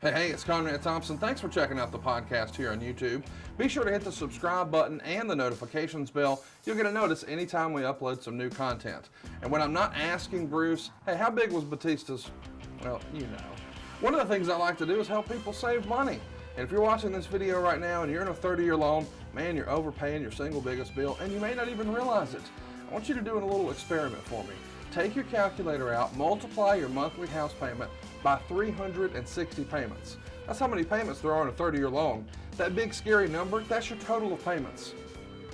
Hey, it's Conrad Thompson. Thanks for checking out the podcast here on YouTube. Be sure to hit the subscribe button and the notifications bell. You'll get a notice anytime we upload some new content. And when I'm not asking Bruce, hey, how big was Batista's? Well, you know. One of the things I like to do is help people save money. And if you're watching this video right now and you're in a 30-year loan, man, you're overpaying your single biggest bill and you may not even realize it. I want you to do a little experiment for me. Take your calculator out, multiply your monthly house payment by 360 payments. That's how many payments there are in a 30-year loan. That big scary number, that's your total of payments.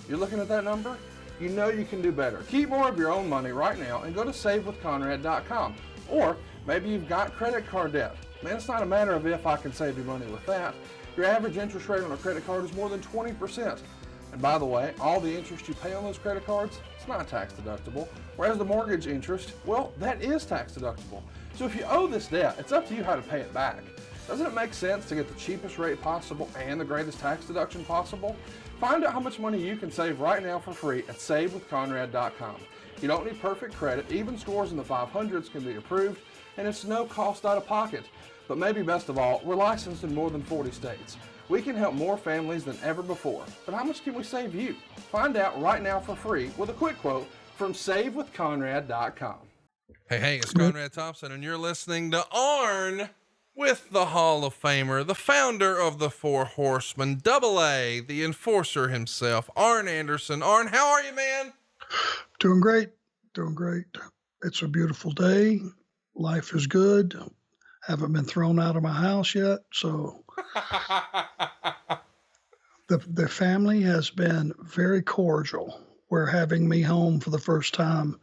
You're looking at that number? You know you can do better. Keep more of your own money right now and go to savewithconrad.com. Or maybe you've got credit card debt. Man, it's not a matter of if I can save you money with that. Your average interest rate on a credit card is more than 20%. And by the way, all the interest you pay on those credit cards, it's not tax deductible. Whereas the mortgage interest, well, that is tax deductible. So if you owe this debt, it's up to you how to pay it back. Doesn't it make sense to get the cheapest rate possible and the greatest tax deduction possible? Find out how much money you can save right now for free at savewithconrad.com. You don't need perfect credit. Even scores in the 500s can be approved, and it's no cost out of pocket. But maybe best of all, we're licensed in more than 40 states. We can help more families than ever before. But how much can we save you? Find out right now for free with a quick quote from savewithconrad.com. Hey, it's Conrad Thompson, and you're listening to Arn with the Hall of Famer, the founder of the Four Horsemen, Double A, the enforcer himself, Arn Anderson. Arn, how are you, man? Doing great. It's a beautiful day. Life is good. Haven't been thrown out of my house yet, so the family has been very cordial where having me home for the first time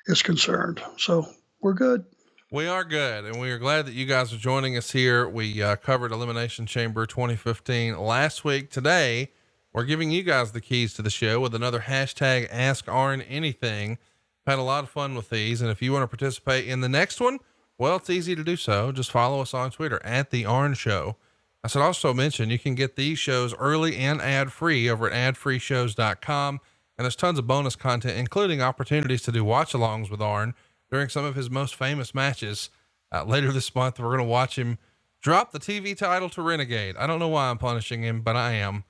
is concerned. So we're good. We are good, and we are glad that you guys are joining us here. We covered Elimination Chamber 2015 last week. Today, we're giving you guys the keys to the show with another hashtag Ask Arn Anything. Had a lot of fun with these, and if you want to participate in the next one, well, it's easy to do so. Just follow us on Twitter at The Arn Show. I should also mention you can get these shows early and ad-free over at adfreeshows.com. And there's tons of bonus content, including opportunities to do watch-alongs with Arn during some of his most famous matches. Later this month, we're going to watch him drop the TV title to Renegade. I don't know why I'm punishing him, but I am.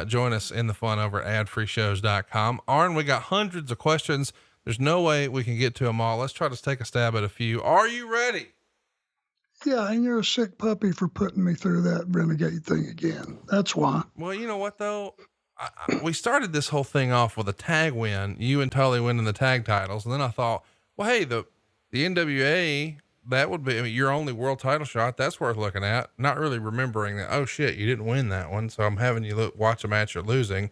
Join us in the fun over at adfreeshows.com. Arn, we got hundreds of questions. There's no way we can get to them all. Let's try to take a stab at a few. Are you ready? Yeah, and you're a sick puppy for putting me through that Renegade thing again. That's why. Well, you know what, though? We started this whole thing off with a tag win, you and Tully winning the tag titles. And then I thought, well, hey, the NWA, that would be your only world title shot. That's worth looking at. Not really remembering that. Oh shit, you didn't win that one. So I'm having you watch a match you're losing.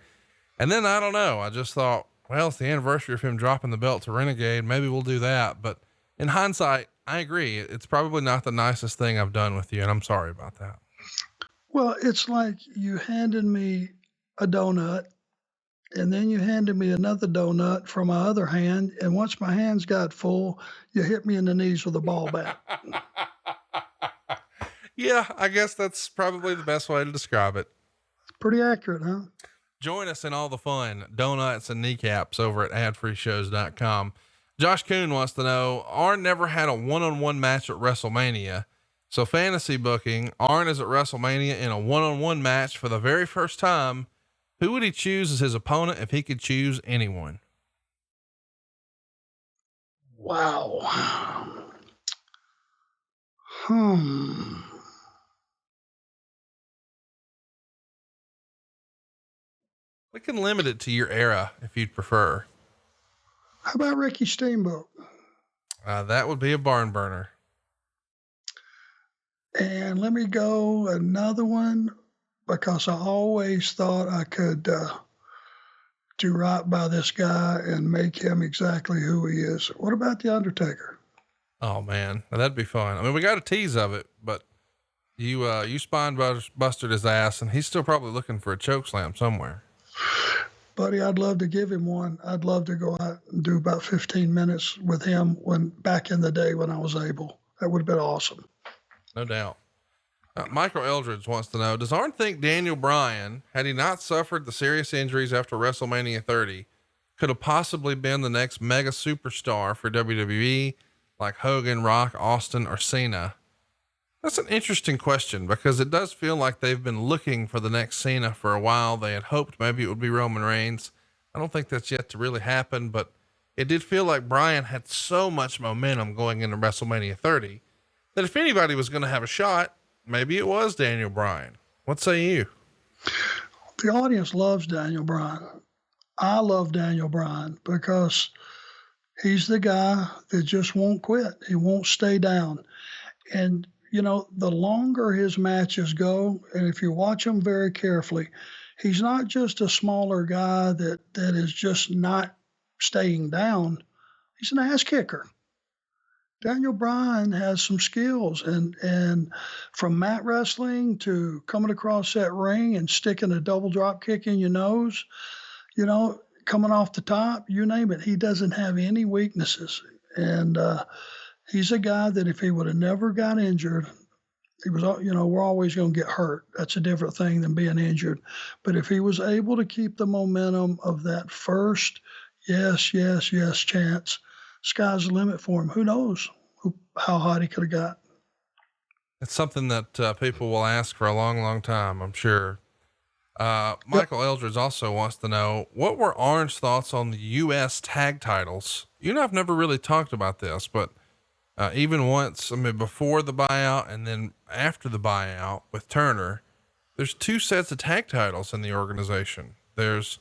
And then I don't know. I just thought, well, it's the anniversary of him dropping the belt to Renegade. Maybe we'll do that. But in hindsight, I agree. It's probably not the nicest thing I've done with you. And I'm sorry about that. Well, it's like you handed me a donut and then you handed me another donut from my other hand. And once my hands got full, you hit me in the knees with a ball bat. Yeah, I guess that's probably the best way to describe it. It's pretty accurate, huh? Join us in all the fun, donuts and kneecaps over at adfreeshows.com. Josh Kuhn wants to know, Arn never had a one-on-one match at WrestleMania. So fantasy booking, Arn is at WrestleMania in a one-on-one match for the very first time. Who would he choose as his opponent if he could choose anyone? Wow. We can limit it to your era if you'd prefer. How about Ricky Steamboat? That would be a barn burner. And let me go another one because I always thought I could do right by this guy and make him exactly who he is. What about the Undertaker? Oh man, that'd be fun. I mean, we got a tease of it, but you spine busted his ass and he's still probably looking for a choke slam somewhere. Buddy, I'd love to give him one. I'd love to go out and do about 15 minutes with him when back in the day when I was able. That would have been awesome. No doubt. Michael Eldridge wants to know, does Arn think Daniel Bryan, had he not suffered the serious injuries after WrestleMania 30, could have possibly been the next mega superstar for WWE like Hogan, Rock, Austin, or Cena? That's an interesting question because it does feel like they've been looking for the next Cena for a while. They had hoped maybe it would be Roman Reigns. I don't think that's yet to really happen, but it did feel like Bryan had so much momentum going into WrestleMania 30 that if anybody was going to have a shot, maybe it was Daniel Bryan. What say you? The audience loves Daniel Bryan. I love Daniel Bryan because he's the guy that just won't quit. He won't stay down. And, the longer his matches go, and if you watch him very carefully, he's not just a smaller guy that is just not staying down. He's an ass kicker. Daniel Bryan has some skills, and from mat wrestling to coming across that ring and sticking a double drop kick in your nose, coming off the top, you name it, he doesn't have any weaknesses. And he's a guy that if he would have never got injured, we're always going to get hurt. That's a different thing than being injured. But if he was able to keep the momentum of that first yes, yes, yes chance, sky's the limit for him. Who knows how hot he could have got. It's something that people will ask for a long, long time, I'm sure. Michael Eldridge also wants to know, what were Arn's thoughts on the U.S. tag titles? I've never really talked about this, but even once, before the buyout and then after the buyout with Turner, there's two sets of tag titles in the organization. There's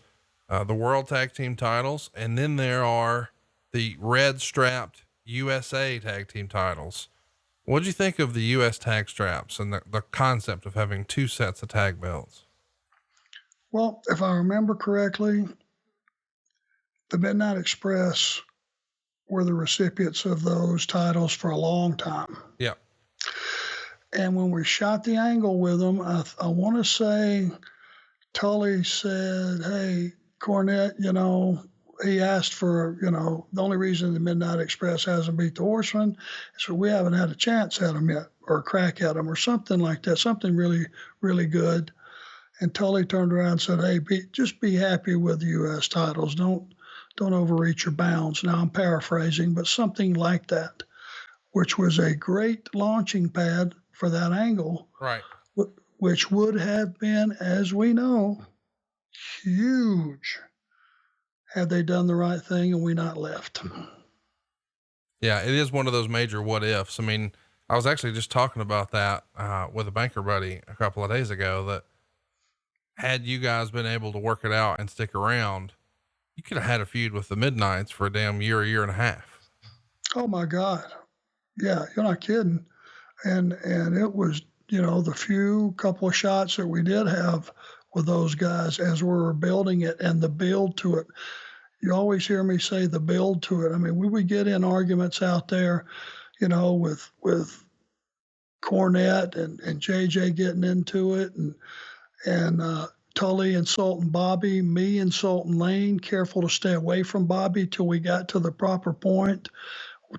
the World Tag Team titles, and then there are the red strapped USA Tag Team titles. What did you think of the U.S. tag straps and the concept of having two sets of tag belts? Well, if I remember correctly, the Midnight Express were the recipients of those titles for a long time. Yeah. And when we shot the angle with them, I want to say Tully said, "Hey, Cornette, he asked for, the only reason the Midnight Express hasn't beat the Horsemen is we haven't had a chance at them yet, or a crack at them, or something like that, something really, really good." And Tully turned around and said, "Hey, just be happy with the U.S. titles. Don't overreach your bounds." Now I'm paraphrasing, but something like that, which was a great launching pad for that angle, right? Which would have been, as we know, huge had they done the right thing and we not left. Yeah, it is one of those major what ifs. I was actually just talking about that with a banker buddy a couple of days ago, that had you guys been able to work it out and stick around, you could have had a feud with the Midnights for a damn year and a half. Oh my God. Yeah, you're not kidding. And it was, the few couple of shots that we did have with those guys as we were building it, and the build to it. You always hear me say the build to it. We would get in arguments out there, with Cornette and JJ getting into it, and Tully insulting Bobby, me insulting Lane, careful to stay away from Bobby till we got to the proper point,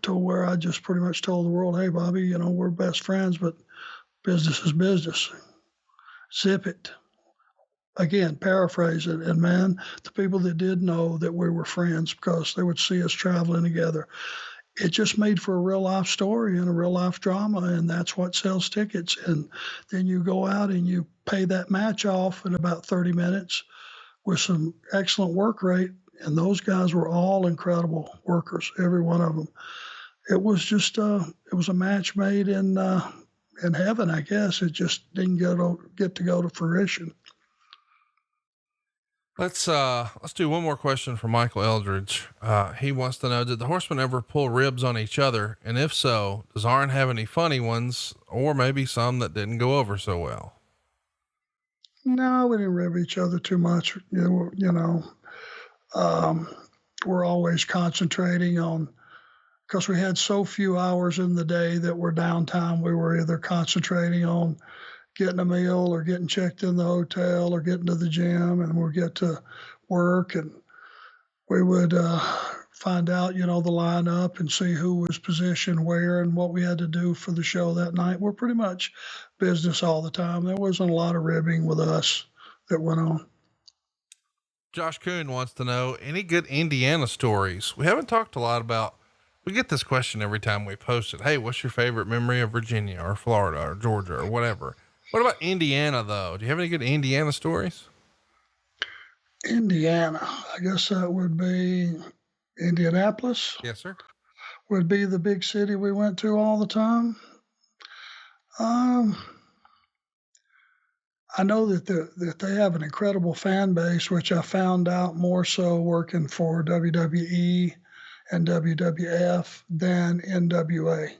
to where I just pretty much told the world, "Hey, Bobby, we're best friends, but business is business. Zip it." Again, paraphrase it. And man, the people that did know that we were friends, because they would see us traveling together, it just made for a real life story and a real life drama. And that's what sells tickets. And then you go out and you pay that match off in about 30 minutes with some excellent work rate. And those guys were all incredible workers, every one of them. It was just, it was a match made in heaven, I guess. It just didn't get to go to fruition. Let's do one more question from Michael Eldridge. He wants to know, did the Horsemen ever pull ribs on each other? And if so, does Arn have any funny ones, or maybe some that didn't go over so well? No, we didn't rib each other too much. We're always concentrating on, because we had so few hours in the day that were downtime, we were either concentrating on getting a meal or getting checked in the hotel or getting to the gym, and we'll get to work, and we would find out, the lineup and see who was positioned where and what we had to do for the show that night. We're pretty much business all the time. There wasn't a lot of ribbing with us that went on. Josh Kuhn wants to know, any good Indiana stories? We haven't talked a lot about We get this question every time we post it. Hey, what's your favorite memory of Virginia or Florida or Georgia or whatever? What about Indiana though? Do you have any good Indiana stories? Indiana, I guess that would be Indianapolis, Yes, sir. would be the big city we went to all the time. Um, I know that they have an incredible fan base, which I found out more so working for WWE and WWF than NWA.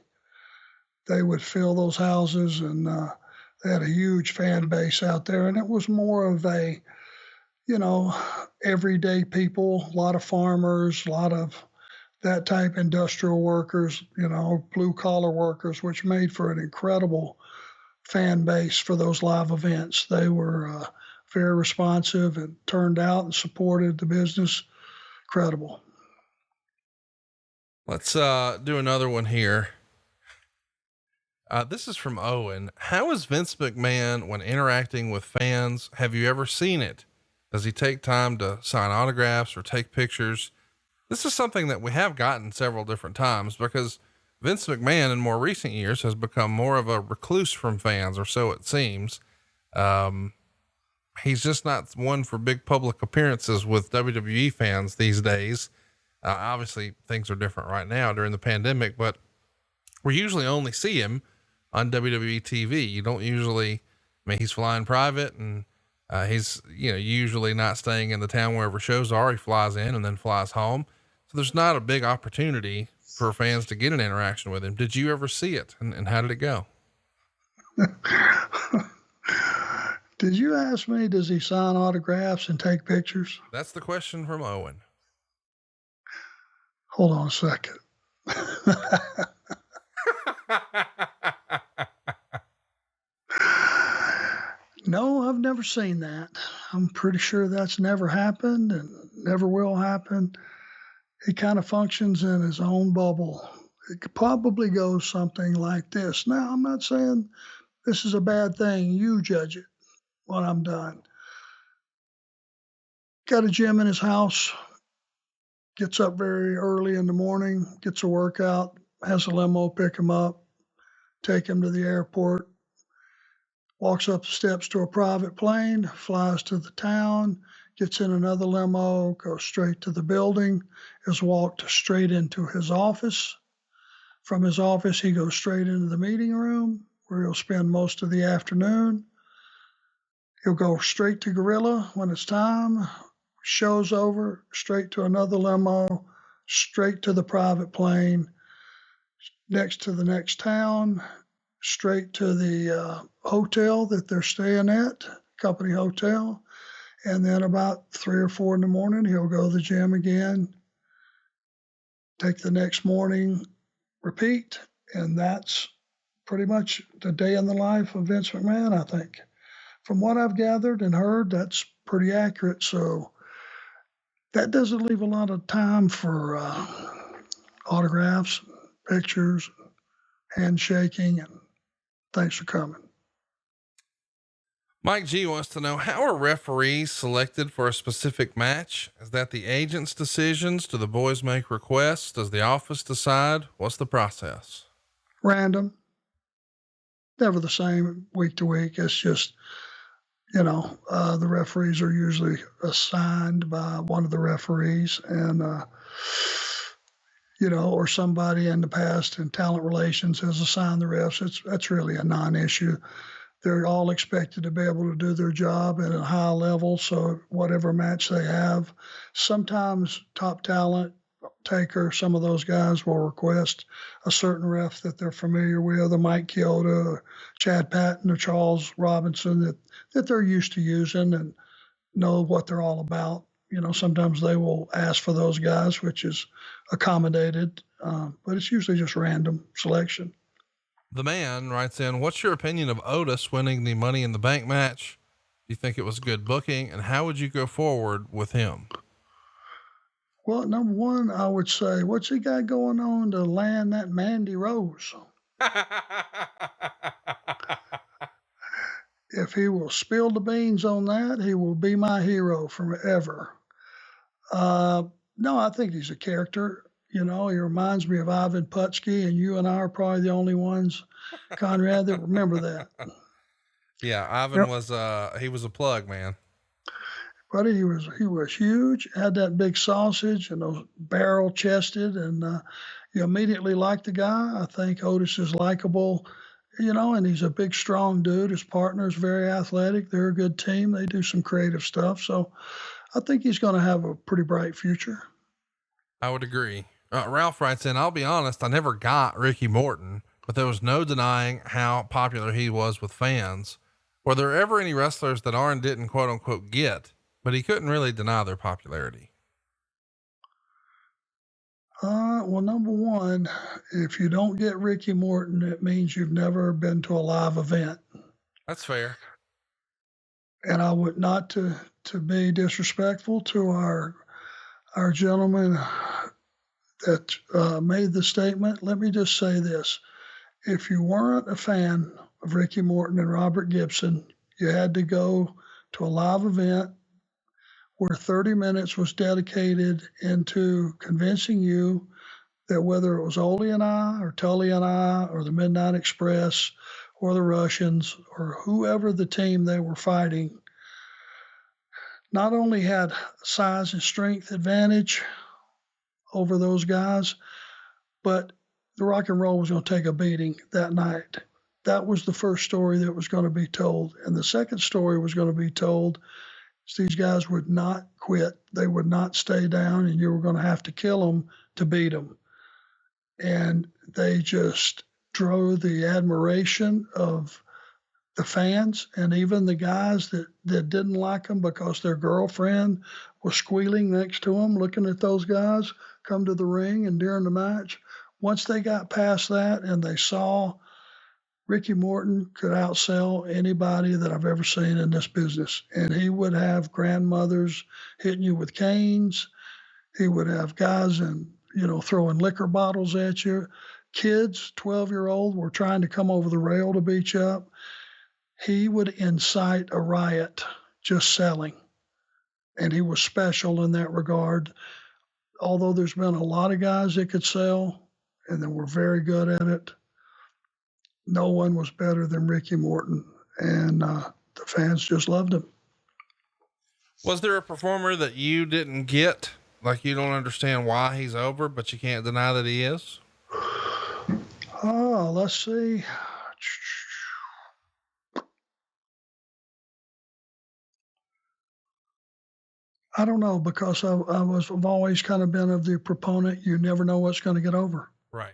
They would fill those houses, and they had a huge fan base out there, and it was more of a, you know, everyday people, a lot of farmers, a lot of that type industrial workers, blue collar workers, which made for an incredible fan base for those live events. They were very responsive and turned out and supported the business. Incredible. Let's do another one here. This is from Owen. How is Vince McMahon when interacting with fans? Have you ever seen it? Does he take time to sign autographs or take pictures? This is something that we have gotten several different times because Vince McMahon in more recent years has become more of a recluse from fans, or so it seems. He's just not one for big public appearances with WWE fans these days. Obviously things are different right now during the pandemic, but we usually only see him on WWE TV. You don't usually, he's flying private and, he's, usually not staying in the town wherever shows are. He flies in and then flies home. So there's not a big opportunity for fans to get an interaction with him. Did you ever see it? And how did it go? Did you ask me, does he sign autographs and take pictures? That's the question from Owen. Hold on a second. No, I've never seen that. I'm pretty sure that's never happened and never will happen. He kind of functions in his own bubble. It could probably go something like this. Now, I'm not saying this is a bad thing. You judge it when I'm done. Got a gym in his house, gets up very early in the morning, gets a workout, has a limo pick him up, take him to the airport, walks up the steps to a private plane, flies to the town, gets in another limo, goes straight to the building, is walked straight into his office. From his office, he goes straight into the meeting room where he'll spend most of the afternoon. He'll go straight to Gorilla when it's time, show's over, straight to another limo, straight to the private plane, next to the next town, straight to the hotel that they're staying at, company hotel. And then about 3 or 4 in the morning, he'll go to the gym again, take the next morning, repeat. And that's pretty much the day in the life of Vince McMahon, I think. From what I've gathered and heard, that's pretty accurate. So that doesn't leave a lot of time for autographs, pictures, handshaking, and thanks for coming. Mike G wants to know, how are referees selected for a specific match? Is that the agent's decisions? Do the boys make requests? Does the office decide? What's the process? Random. Never the same week to week. It's just, the referees are usually assigned by one of the referees and, or somebody in the past in talent relations has assigned the refs. That's really a non-issue. They're all expected to be able to do their job at a high level. So whatever match they have, sometimes Top Talent, Taker, some of those guys will request a certain ref that they're familiar with, or Mike Chioda, or Chad Patton, or Charles Robinson that they're used to using and know what they're all about. Sometimes they will ask for those guys, which is accommodated, but it's usually just random selection. The man writes in, what's your opinion of Otis winning the Money in the Bank match? Do you think it was good booking, and how would you go forward with him? Well, number one, I would say, what's he got going on to land that Mandy Rose? If he will spill the beans on that, he will be my hero forever. No, I think he's a character. You know, he reminds me of Ivan Putski, and you and I are probably the only ones, Conrad, that remember that. Yeah, Ivan was he was a plug, man. Buddy, he was huge, had that big sausage and those barrel chested, and you immediately liked the guy. I think Otis is likable, you know, and he's a big, strong dude. His partner's very athletic. They're a good team. They do some creative stuff. So I think he's going to have a pretty bright future. I would agree. Ralph writes in, I'll be honest, I never got Ricky Morton, but there was no denying how popular he was with fans. Were there ever any wrestlers that Arn didn't quote unquote get, but he couldn't really deny their popularity? Well, number one, if you don't get Ricky Morton, it means you've never been to a live event. That's fair. And I would not to be disrespectful to our gentleman that made the statement. Let me just say this: if you weren't a fan of Ricky Morton and Robert Gibson, you had to go to a live event where 30 minutes was dedicated into convincing you that whether it was Ole and I, or Tully and I, or the Midnight Express, or the Russians, or whoever the team they were fighting, not only had size and strength advantage over those guys, but the rock and roll was going to take a beating that night. That was the first story that was going to be told. And the second story was going to be told. These guys would not quit. They would not stay down, and you were going to have to kill them to beat them. And they just drove the admiration of the fans and even the guys that didn't like them because their girlfriend was squealing next to them, looking at those guys come to the ring and during the match. Once they got past that and they saw Ricky Morton could outsell anybody that I've ever seen in this business. And he would have grandmothers hitting you with canes. He would have guys and, throwing liquor bottles at you. Kids, 12-year-old, were trying to come over the rail to beat you up. He would incite a riot just selling. And he was special in that regard. Although there's been a lot of guys that could sell and that were very good at it, no one was better than Ricky Morton, and the fans just loved him. Was there a performer that you didn't get? Like you don't understand why he's over, but you can't deny that he is? Oh, let's see. I don't know, because I've always kind of been of the proponent, you never know what's going to get over. Right.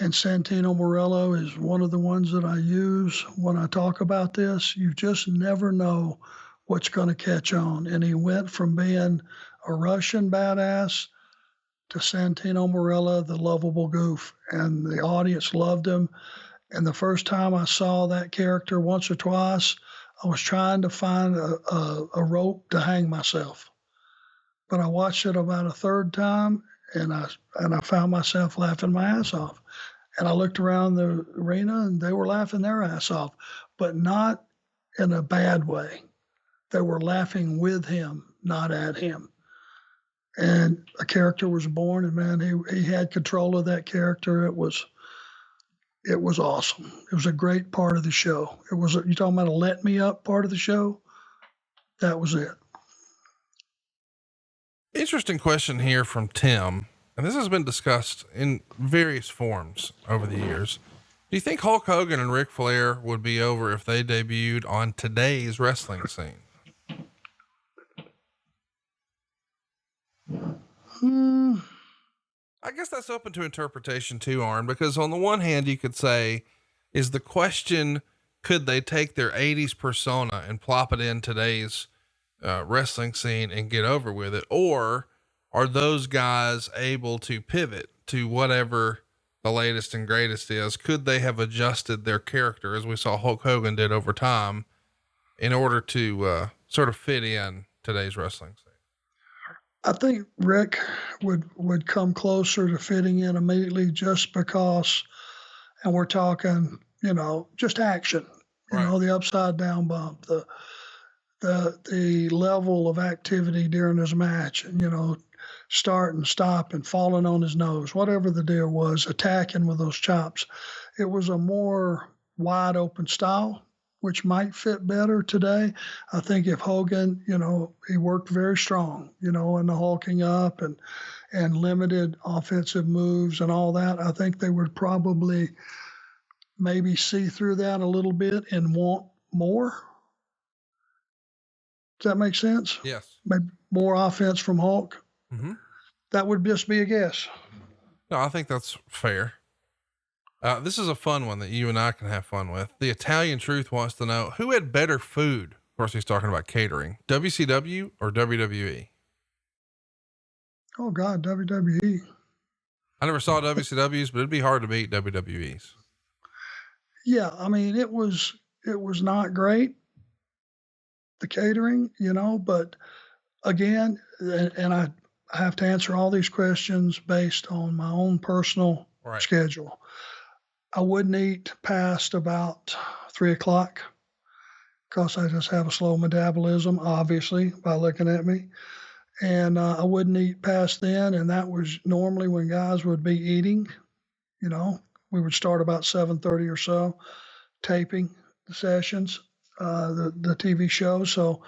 And Santino Morello is one of the ones that I use when I talk about this. You just never know what's going to catch on. And he went from being a Russian badass to Santino Morello, the lovable goof. And the audience loved him. And the first time I saw that character once or twice, I was trying to find a rope to hang myself. But I watched it about a third time, and I found myself laughing my ass off. And I looked around the arena, and they were laughing their ass off, but not in a bad way. They were laughing with him, not at him. And a character was born, and man, he had control of that character. It was awesome. It was a great part of the show. You talking about a let me up part of the show? That was it. Interesting question here from Tim. And this has been discussed in various forms over the years. Do you think Hulk Hogan and Ric Flair would be over if they debuted on today's wrestling scene? I guess that's open to interpretation too, Arn, because on the one hand, you could say, is the question, could they take their 80s persona and plop it in today's wrestling scene and get over with it? Or are those guys able to pivot to whatever the latest and greatest is? Could they have adjusted their character, as we saw Hulk Hogan did over time, in order to sort of fit in today's wrestling scene? I think Rick would come closer to fitting in immediately, just because, and we're talking, just action, right. The upside down bump, the level of activity during his match, and, start and stop and falling on his nose, whatever the deal was, attacking with those chops. It was a more wide open style, which might fit better today. I think if Hogan, he worked very strong, in the hulking up and limited offensive moves and all that, I think they would probably maybe see through that a little bit and want more. Does that make sense? Yes. Maybe more offense from Hulk. Mm-hmm. That would just be a guess. No, I think that's fair. This is a fun one that you and I can have fun with. The Italian Truth wants to know who had better food. Of course, he's talking about catering. WCW or WWE? Oh God, WWE. I never saw WCW's, but it'd be hard to beat WWE's. Yeah, I mean, it was not great, the catering, but again, and I have to answer all these questions based on my own personal schedule. I wouldn't eat past about 3:00 because I just have a slow metabolism, obviously, by looking at me. And I wouldn't eat past then. And that was normally when guys would be eating, we would start about 7:30 or so, taping the sessions, the TV show. So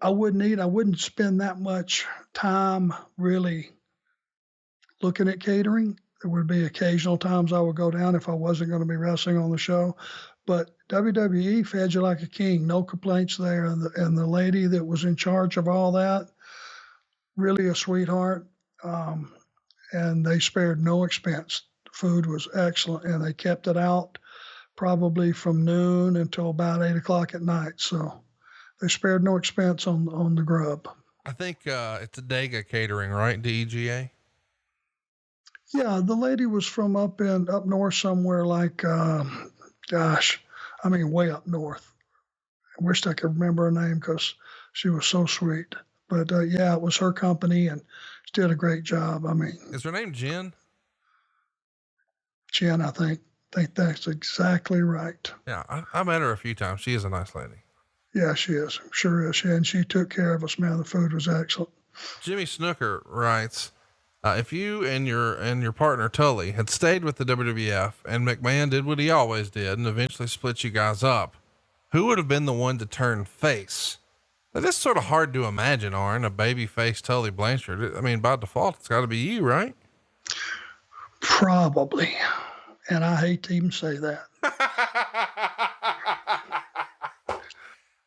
I wouldn't spend that much time really looking at catering. There would be occasional times I would go down if I wasn't going to be wrestling on the show, but WWE fed you like a king, no complaints there. And the lady that was in charge of all that, really a sweetheart. And they spared no expense. The food was excellent, and they kept it out probably from noon until about 8:00 at night. So they spared no expense on the grub. I think, it's a Dega Catering, right? DEGA. Yeah. The lady was from up north somewhere like, way up north. I wished I could remember her name because she was so sweet. But yeah, it was her company, and she did a great job. I mean, is her name Jen? Jen, I think that's exactly right. Yeah, I met her a few times. She is a nice lady. Yeah, she is. Sure is. And she took care of us, man. The food was excellent. Jimmy Snooker writes, if you and your partner Tully had stayed with the WWF and McMahon did what he always did and eventually split you guys up, who would have been the one to turn face? Now, this is sort of hard to imagine, Arn, a baby face Tully Blanchard. I mean, by default, it's got to be you, right? Probably. And I hate to even say that.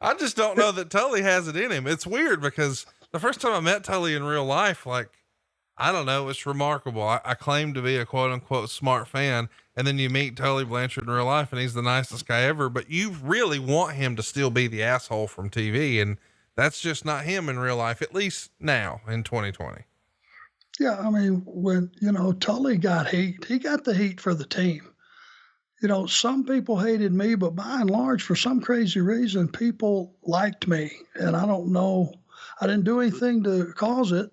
I just don't know that Tully has it in him. It's weird because the first time I met Tully in real life, I don't know, it's remarkable. I claim to be a quote unquote smart fan. And then you meet Tully Blanchard in real life and he's the nicest guy ever, but you really want him to still be the asshole from TV. And that's just not him in real life, at least now in 2020. Yeah. I mean, when, Tully got heat, he got the heat for the team. Some people hated me, but by and large, for some crazy reason, people liked me. And I don't know, I didn't do anything to cause it,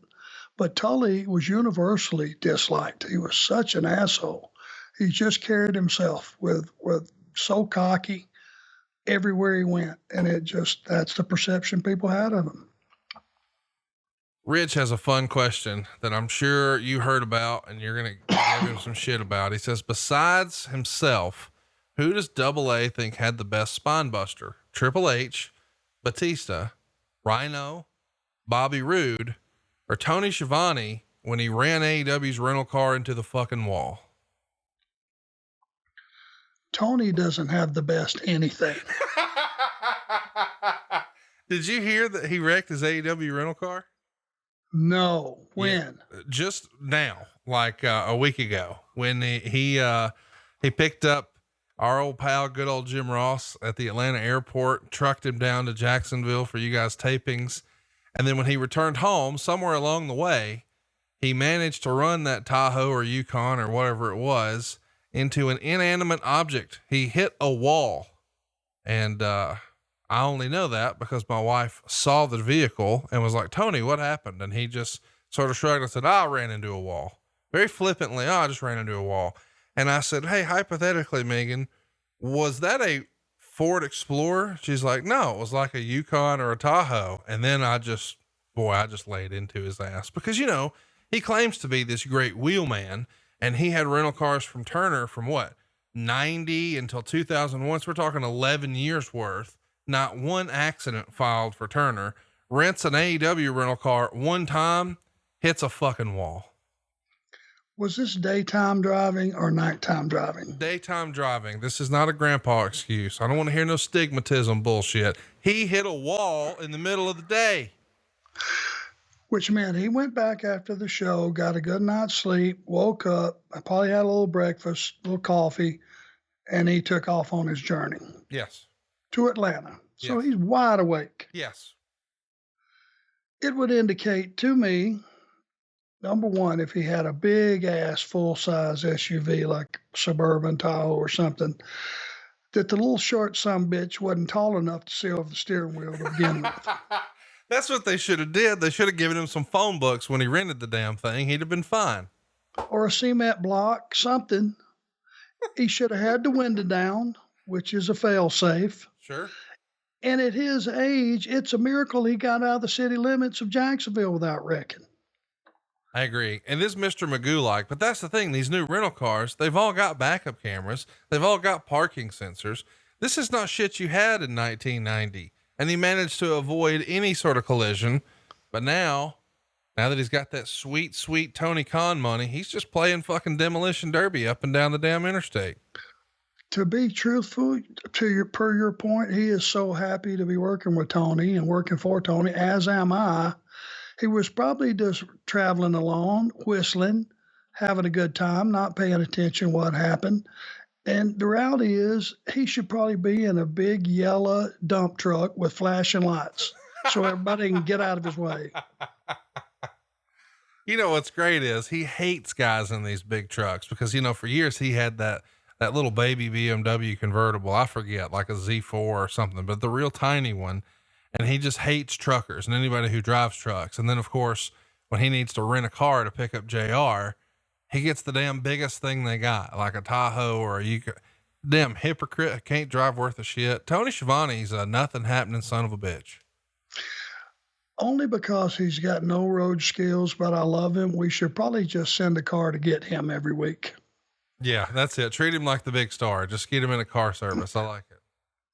but Tully was universally disliked. He was such an asshole. He just carried himself with so cocky everywhere he went. And that's the perception people had of him. Rich has a fun question that I'm sure you heard about and you're going to give him some shit about. He says, besides himself, who does Double A think had the best Spinebuster? Triple H, Batista, Rhino, Bobby Roode, or Tony Schiavone when he ran AEW's rental car into the fucking wall? Tony doesn't have the best anything. Did you hear that he wrecked his AEW rental car? No. When? Yeah, just now, like a week ago, when he picked up our old pal, good old Jim Ross at the Atlanta airport, trucked him down to Jacksonville for you guys tapings. And then when he returned home, somewhere along the way, he managed to run that Tahoe or Yukon or whatever it was into an inanimate object. He hit a wall. And, I only know that because my wife saw the vehicle and was like, Tony, what happened? And he just sort of shrugged and said, I ran into a wall. Very flippantly, I just ran into a wall. And I said, hey, hypothetically, Megan, was that a Ford Explorer? She's like, no, it was like a Yukon or a Tahoe. And then I just boy, I just laid into his ass because, you know, he claims to be this great wheelman, and he had rental cars from Turner from what, 90 until 2001. So we're talking 11 years worth. Not one accident filed for Turner. Rents an AEW rental car one time, hits a fucking wall. Was this daytime driving or nighttime driving? Daytime driving. This is not a grandpa excuse. I don't want to hear no stigmatism bullshit. He hit a wall in the middle of the day. Which meant he went back after the show, got a good night's sleep, woke up, I probably had a little breakfast, a little coffee, and he took off on his journey. Yes. To Atlanta. So Yes. he's wide awake. Yes. It would indicate to me, number one, if he had a big ass full size SUV like Suburban Tahoe or something, that the little short sumbitch wasn't tall enough to see over the steering wheel to begin with. That's what they should have did. They should have given him some phone books when he rented the damn thing. He'd have been fine. Or a cement block, something. He should have had the window down, which is a fail safe. Sure. And at his age, it's a miracle he got out of the city limits of Jacksonville without wrecking. I agree. And this Mr. Magoo-like, but that's the thing. These new rental cars, they've all got backup cameras. They've all got parking sensors. This is not shit you had in 1990. And he managed to avoid any sort of collision. But now that he's got that sweet, sweet Tony Khan money, he's just playing fucking demolition derby up and down the damn interstate. To be truthful, per your point, he is so happy to be working with Tony and working for Tony, as am I. He was probably just traveling along, whistling, having a good time, not paying attention what happened. And the reality is he should probably be in a big yellow dump truck with flashing lights so everybody can get out of his way. You know, what's great is he hates guys in these big trucks because, you know, for years he had that little baby BMW convertible. I forget, like a Z4 or something, but the real tiny one. And he just hates truckers and anybody who drives trucks. And then of course, when he needs to rent a car to pick up JR, he gets the damn biggest thing they got, like a Tahoe or a damn hypocrite. Can't drive worth a shit. Tony Schiavone's a nothing happening son of a bitch. Only because he's got no road skills, but I love him. We should probably just send a car to get him every week. Yeah, that's it. Treat him like the big star. Just get him in a car service. I like it.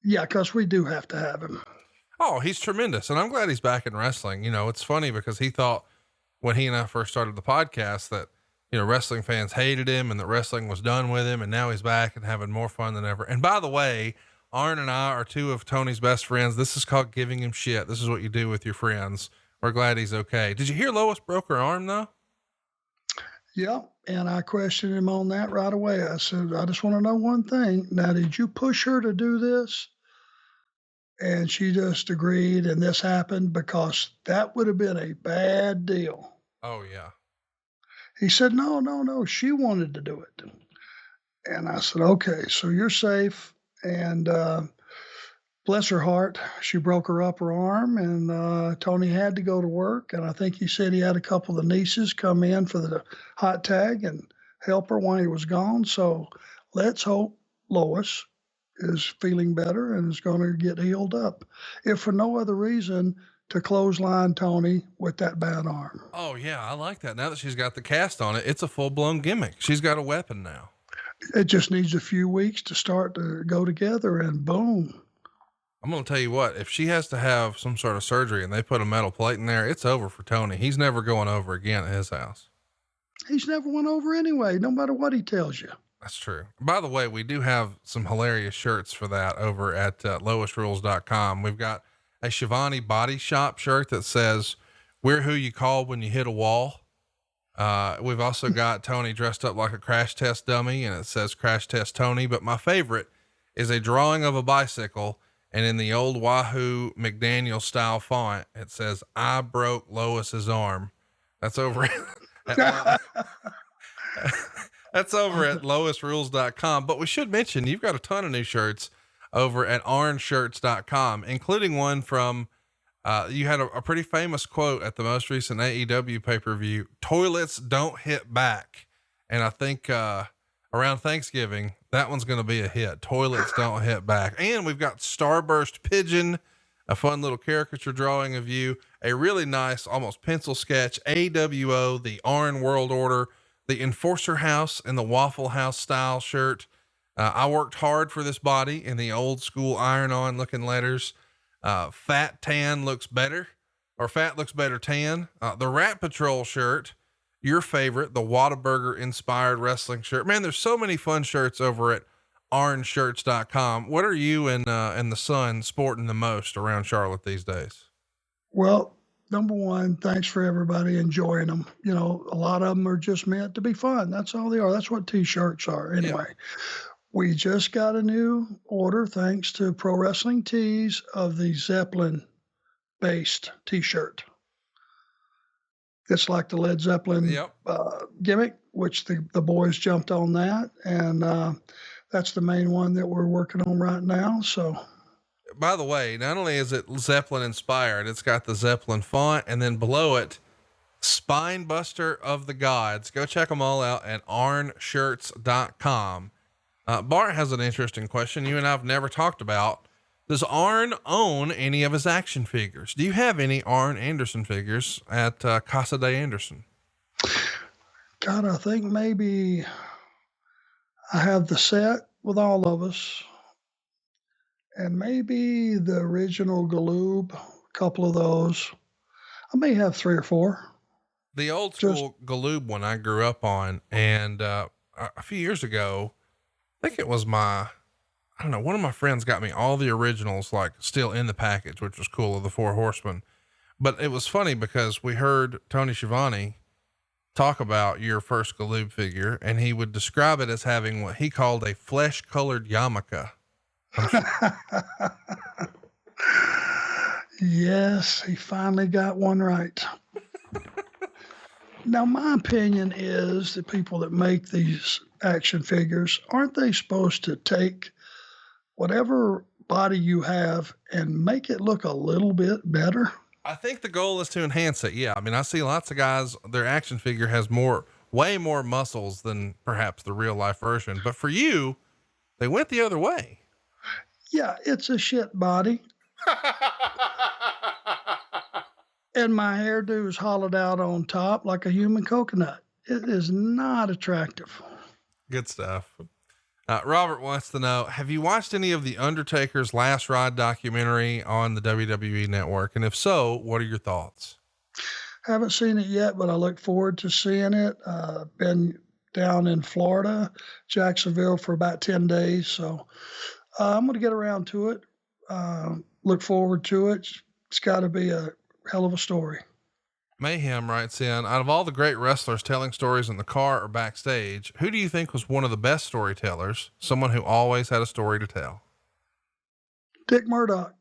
Yeah, because we do have to have him. Oh, he's tremendous. And I'm glad he's back in wrestling. You know, it's funny because he thought when he and I first started the podcast that, you know, wrestling fans hated him and that wrestling was done with him. And now he's back and having more fun than ever. And by the way, Arn and I are two of Tony's best friends. This is called giving him shit. This is what you do with your friends. We're glad he's okay. Did you hear Lois broke her arm though? Yeah. And I questioned him on that right away. I said, I just want to know one thing. Now, did you push her to do this? And she just agreed. And this happened because that would have been a bad deal. Oh yeah. He said, no. She wanted to do it. And I said, okay, so you're safe. And, bless her heart, she broke her upper arm and, Tony had to go to work. And I think he said he had a couple of the nieces come in for the hot tag and help her while he was gone. So let's hope Lois is feeling better and is going to get healed up, if for no other reason, to clothesline Tony with that bad arm. Oh yeah. I like that. Now that she's got the cast on it, it's a full blown gimmick. She's got a weapon now. It just needs a few weeks to start to go together and boom. I'm going to tell you what, if she has to have some sort of surgery and they put a metal plate in there, it's over for Tony. He's never going over again at his house. He's never went over anyway, no matter what he tells you. That's true. By the way, we do have some hilarious shirts for that over at loisrules.com. We've got a Shivani body shop shirt that says, "We're who you call when you hit a wall." We've also got Tony dressed up like a crash test dummy and it says "Crash Test Tony." But my favorite is a drawing of a bicycle. And in the old Wahoo McDaniel style font, it says, "I broke Lois's arm." That's over at that's over at loisrules.com. But we should mention, you've got a ton of new shirts over at arnshirts.com, including one from, you had a pretty famous quote at the most recent AEW pay-per-view: "Toilets don't hit back." And I think, around Thanksgiving, that one's going to be a hit. "Toilets don't hit back." And we've got Starburst Pigeon, a fun little caricature drawing of you, a really nice, almost pencil sketch, AWO, the Arn World Order, the Enforcer House, and the Waffle House style shirt. I worked hard for this body in the old school iron on looking letters. Fat tan looks better, or fat looks better tan. The Rat Patrol shirt, your favorite, the Whataburger inspired wrestling shirt. Man, there's so many fun shirts over at arnshirts.com. What are you and the son sporting the most around Charlotte these days? Well, number one, thanks for everybody enjoying them. You know, a lot of them are just meant to be fun. That's all they are. That's what t-shirts are anyway. Yeah. We just got a new order, thanks to Pro Wrestling Tees, of the Zeppelin based t-shirt. It's like the Led Zeppelin Yep. Gimmick, which the boys jumped on that. And that's the main one that we're working on right now. So, By the way, not only is it Zeppelin inspired, it's got the Zeppelin font, and then below it, Spinebuster of the Gods. Go check them all out at arnshirts.com. Bart has an interesting question you and I've never talked about. Does Arn own any of his action figures? Do you have any Arn Anderson figures at Casa de Anderson? God, I think maybe I have the set with all of us, and maybe the original Galoob, a couple of those. I may have 3 or 4. The old school Galoob one I grew up on, and a few years ago, I think it was one of my friends got me all the originals, like still in the package, which was cool, of the 4 Horsemen. But it was funny because we heard Tony Shivani talk about your first Galoob figure, and he would describe it as having what he called a flesh colored yarmulke. Yes, he finally got one right. Now, my opinion is the people that make these action figures, aren't they supposed to take whatever body you have and make it look a little bit better? I think the goal is to enhance it. Yeah. I mean, I see lots of guys, their action figure has way more muscles than perhaps the real life version. But for you, they went the other way. Yeah, it's a shit body. And my hairdo is hollowed out on top like a human coconut. It is not attractive. Good stuff. Robert wants to know, have you watched any of the Undertaker's Last Ride documentary on the WWE network? And if so, what are your thoughts? Haven't seen it yet, but I look forward to seeing it. Been down in Florida, Jacksonville, for about 10 days. So I'm going to get around to it. Look forward to it. It's got to be a hell of a story. Mayhem writes in, out of all the great wrestlers telling stories in the car or backstage, who do you think was one of the best storytellers? Someone who always had a story to tell. Dick Murdoch.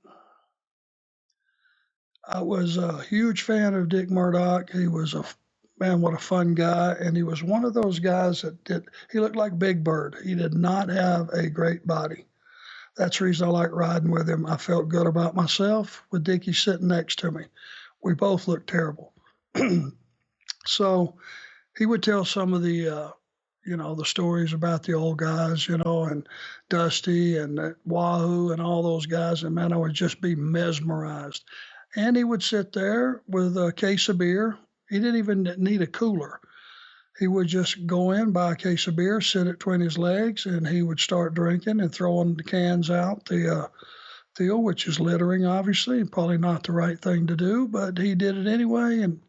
I was a huge fan of Dick Murdoch. He was what a fun guy. And he was one of those guys he looked like Big Bird. He did not have a great body. That's the reason I like riding with him. I felt good about myself with Dickie sitting next to me. We both looked terrible. So he would tell some of the stories about the old guys, and Dusty and Wahoo and all those guys. And man, I would just be mesmerized. And he would sit there with a case of beer. He didn't even need a cooler. He would just go in, buy a case of beer, sit it between his legs, and he would start drinking and throwing the cans out the deal, which is littering, obviously, and probably not the right thing to do, but he did it anyway. And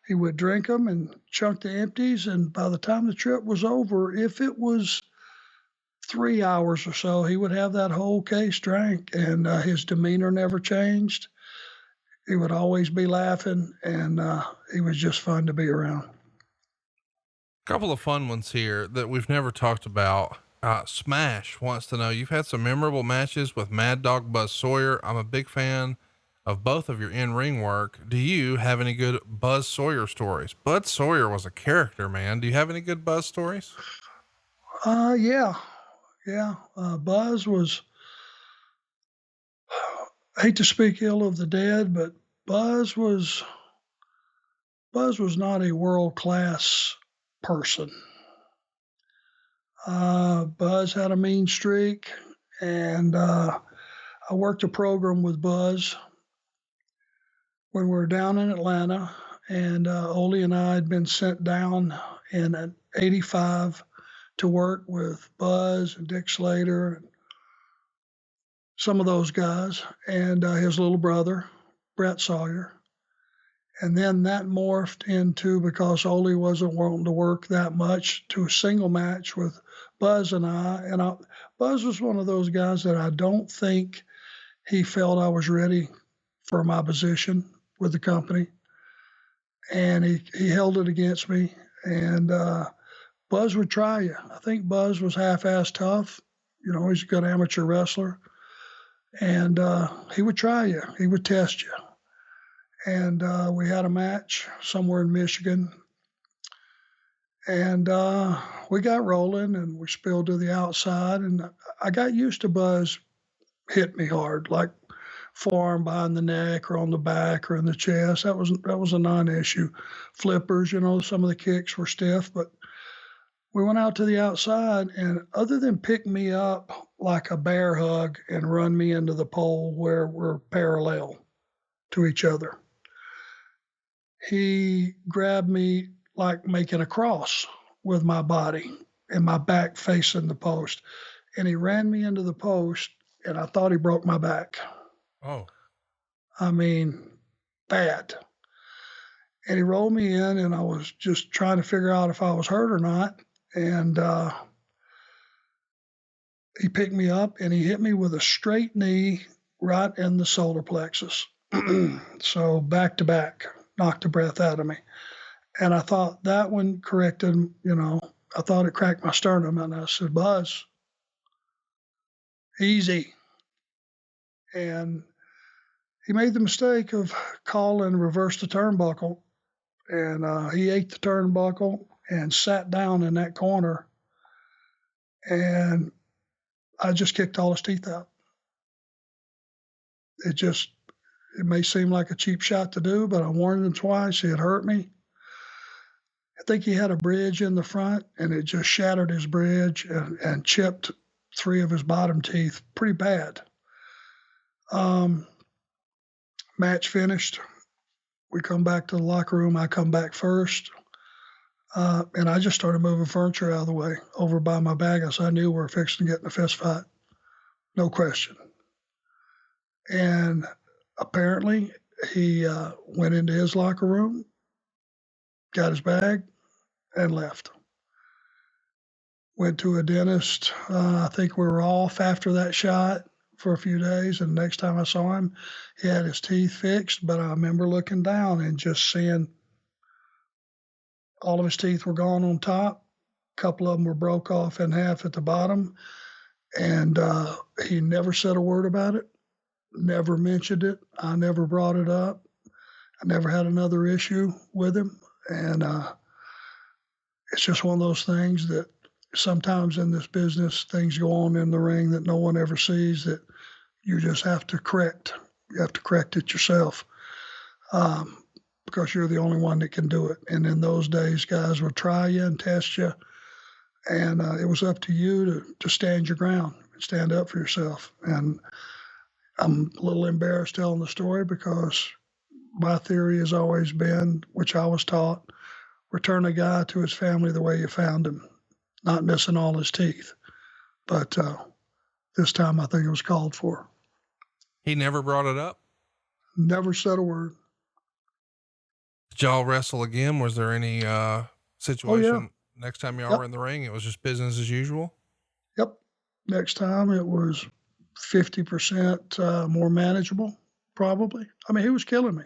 he would drink them and chunk the empties. And by the time the trip was over, if it was 3 hours or so, he would have that whole case drank, and his demeanor never changed. He would always be laughing, and he was just fun to be around. Couple of fun ones here that we've never talked about. Smash wants to know, you've had some memorable matches with Mad Dog Buzz Sawyer. I'm a big fan of both of your in-ring work. Do you have any good Buzz Sawyer stories? Bud Sawyer was a character, man. Do you have any good Buzz stories? Yeah. Buzz was, I hate to speak ill of the dead, but Buzz was not a world-class person. Buzz had a mean streak, and I worked a program with Buzz when we were down in Atlanta, and Ole and I had been sent down in '85 to work with Buzz and Dick Slater and some of those guys, and his little brother, Brett Sawyer. And then that morphed into, because Ole wasn't wanting to work that much, to a single match with Buzz and I. And Buzz was one of those guys that I don't think he felt I was ready for my position with the company. And he held it against me. And Buzz would try you. I think Buzz was half-ass tough. You know, he's a good amateur wrestler. And he would try you. He would test you. And we had a match somewhere in Michigan. And we got rolling, and we spilled to the outside. And I got used to Buzz hit me hard, like forearm behind the neck or on the back or in the chest. That was a non-issue. Flippers, you know, some of the kicks were stiff, but we went out to the outside, and other than pick me up like a bear hug and run me into the pole where we're parallel to each other, he grabbed me like making a cross with my body and my back facing the post. And he ran me into the post, and I thought he broke my back. Oh. I mean, bad. And he rolled me in, and I was just trying to figure out if I was hurt or not. And he picked me up, and he hit me with a straight knee right in the solar plexus. So back to back, knocked the breath out of me. And I thought that one corrected, you know, I thought it cracked my sternum. And I said, Buzz, easy. And he made the mistake of calling reverse the turnbuckle. And he ate the turnbuckle and sat down in that corner. And I just kicked all his teeth out. It may seem like a cheap shot to do, but I warned him twice. He had hurt me. I think he had a bridge in the front, and it just shattered his bridge and chipped 3 of his bottom teeth pretty bad. Match finished. We come back to the locker room. I come back first. And I just started moving furniture out of the way over by my bag, as I knew we were fixing to get in a fist fight. No question. And apparently he went into his locker room, got his bag, and left. Went to a dentist. I think we were off after that shot for a few days. And next time I saw him, he had his teeth fixed. But I remember looking down and just seeing all of his teeth were gone on top. A couple of them were broke off in half at the bottom. And he never said a word about it, never mentioned it. I never brought it up. I never had another issue with him. And it's just one of those things that sometimes in this business, things go on in the ring that no one ever sees that you just have to correct. You have to correct it yourself because you're the only one that can do it. And in those days, guys would try you and test you. And it was up to you to stand your ground and stand up for yourself. And I'm a little embarrassed telling the story because my theory has always been, which I was taught, return a guy to his family the way you found him, not missing all his teeth. But this time I think it was called for. He never brought it up? Never said a word. Did y'all wrestle again? Was there any situation next time y'all were in the ring? It was just business as usual? Yep. Next time it was 50% more manageable, probably. I mean, he was killing me.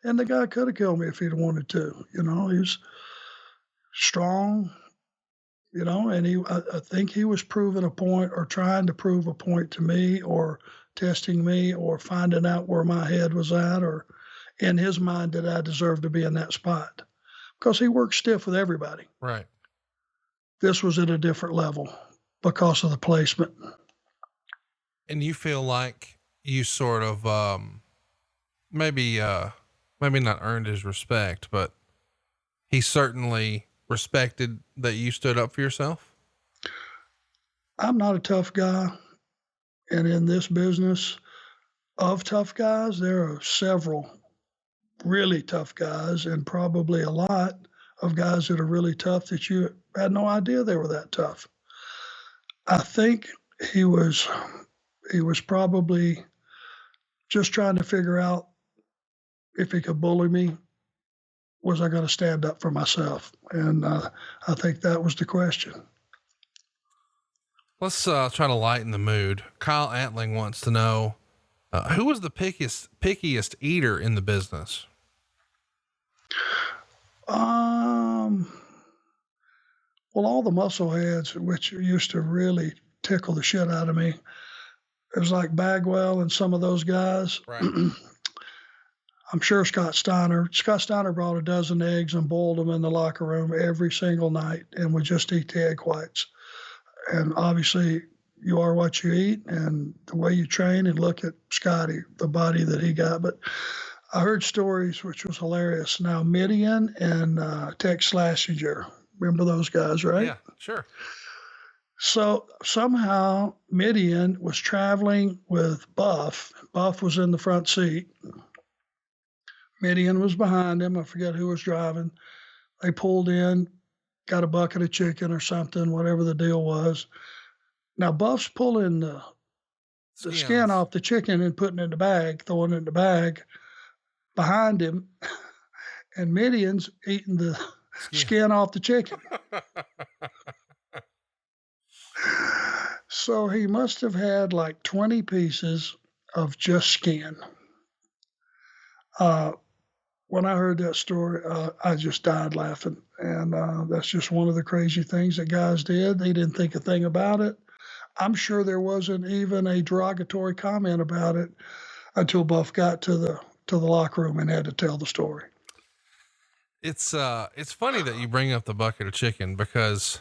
And the guy could have killed me if he'd wanted to. You know, he's strong, you know, and I think he was proving a point or trying to prove a point to me or testing me or finding out where my head was at or in his mind that I deserved to be in that spot because he worked stiff with everybody. Right. This was at a different level because of the placement. And you feel like you sort of, maybe not earned his respect, but he certainly respected that you stood up for yourself? I'm not a tough guy. And in this business of tough guys, there are several really tough guys and probably a lot of guys that are really tough that you had no idea they were that tough. I think he was probably just trying to figure out if he could bully me, was I going to stand up for myself? And I think that was the question. Let's try to lighten the mood. Kyle Atling wants to know, who was the pickiest eater in the business? Well, all the muscle heads, which used to really tickle the shit out of me, it was like Bagwell and some of those guys. Right. I'm sure Scott Steiner brought a dozen eggs and boiled them in the locker room every single night and would just eat the egg whites. And obviously you are what you eat and the way you train, and look at Scotty, the body that he got. But I heard stories, which was hilarious. Now, Midian and Tex Schlesinger, remember those guys, right? Yeah, sure. So somehow Midian was traveling with Buff. Buff was in the front seat. Midian was behind him. I forget who was driving. They pulled in, got a bucket of chicken or something, whatever the deal was. Now Buff's pulling the skin off the chicken and putting it in the bag, throwing it in the bag behind him. And Midian's eating the skin off the chicken. So he must have had like 20 pieces of just skin. When I heard that story, I just died laughing. And that's just one of the crazy things that guys did. They didn't think a thing about it. I'm sure there wasn't even a derogatory comment about it until Buff got to the locker room and had to tell the story. It's funny that you bring up the bucket of chicken, because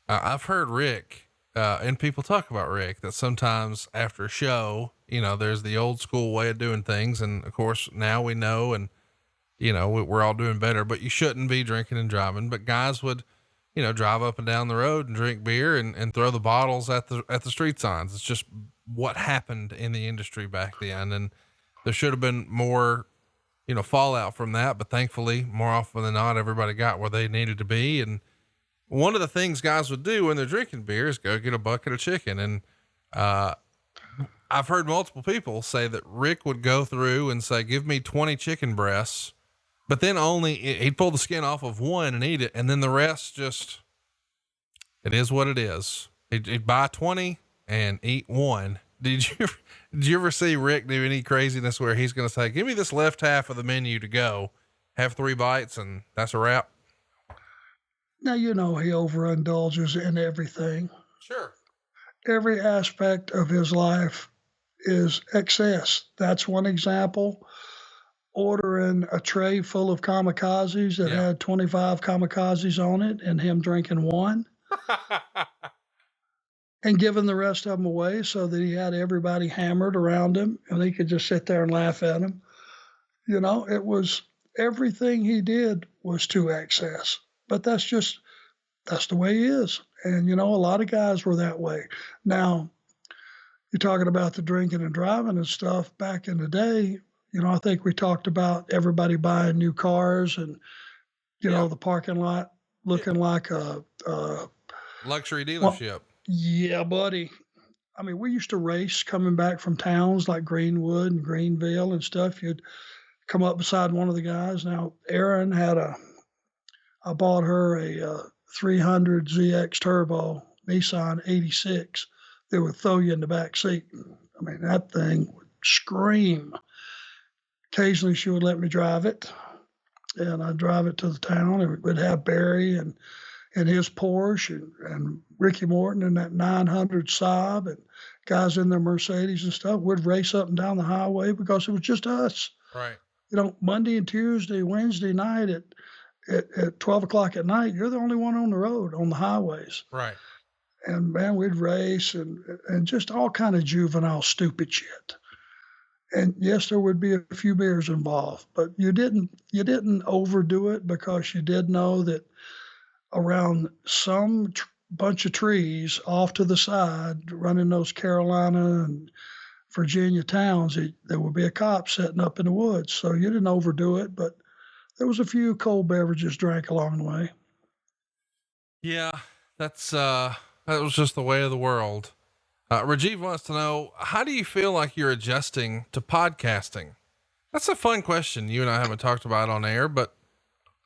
I've heard Rick, and people talk about Rick, that sometimes after a show, there's the old school way of doing things. And of course now we know, and we're all doing better, but you shouldn't be drinking and driving. But guys would, drive up and down the road and drink beer and throw the bottles at the street signs. It's just what happened in the industry back then. And there should have been more, fallout from that, but thankfully more often than not, everybody got where they needed to be. And one of the things guys would do when they're drinking beer is go get a bucket of chicken. And, I've heard multiple people say that Rick would go through and say, give me 20 chicken breasts, but then he'd pull the skin off of one and eat it. And then the rest it is what it is. He'd buy 20 and eat one. Did you ever see Rick do any craziness where he's going to say, give me this left half of the menu to go, have 3 bites, and that's a wrap? Now, he overindulges in everything. Sure. Every aspect of his life is excess. That's one example. Ordering a tray full of kamikazes that had 25 kamikazes on it and him drinking one and giving the rest of them away so that he had everybody hammered around him and he could just sit there and laugh at him. It was, everything he did was to excess, but that's the way he is. And, a lot of guys were that way. Now, you're talking about the drinking and driving and stuff back in the day. I think we talked about everybody buying new cars and, the parking lot looking like a luxury dealership. Well, yeah, buddy. I mean, we used to race coming back from towns like Greenwood and Greenville and stuff. You'd come up beside one of the guys. Now, Erin I bought her a 300 ZX Turbo Nissan 86 that would throw you in the back seat. I mean, that thing would scream. Occasionally she would let me drive it, and I'd drive it to the town, and we'd have Barry and his Porsche and Ricky Morton and that 900 Saab and guys in their Mercedes and stuff. We'd race up and down the highway because it was just us. Right. Monday and Tuesday, Wednesday night at 12 o'clock at night, you're the only one on the road, on the highways. Right. And man, we'd race and just all kind of juvenile, stupid shit. And yes, there would be a few beers involved, but you didn't overdo it because you did know that around some bunch of trees off to the side, running those Carolina and Virginia towns, there would be a cop setting up in the woods. So you didn't overdo it, but there was a few cold beverages drank along the way. Yeah, that was just the way of the world. Rajiv wants to know, how do you feel like you're adjusting to podcasting? That's a fun question. You and I haven't talked about on air, but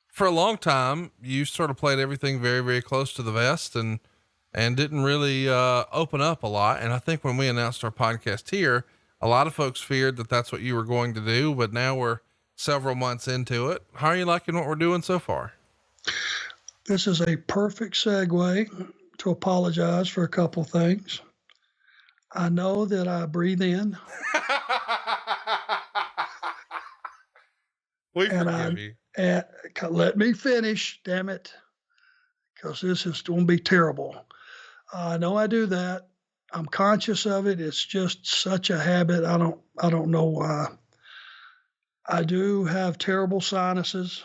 for a long time, you sort of played everything very, very close to the vest and didn't really, open up a lot. And I think when we announced our podcast here, a lot of folks feared that that's what you were going to do, but now we're several months into it. How are you liking what we're doing so far? This is a perfect segue to apologize for a couple things. I know that I breathe in. We forgive you. And let me finish, damn it, because this is going to be terrible. I know I do that. I'm conscious of it. It's just such a habit. I don't know why. I do have terrible sinuses.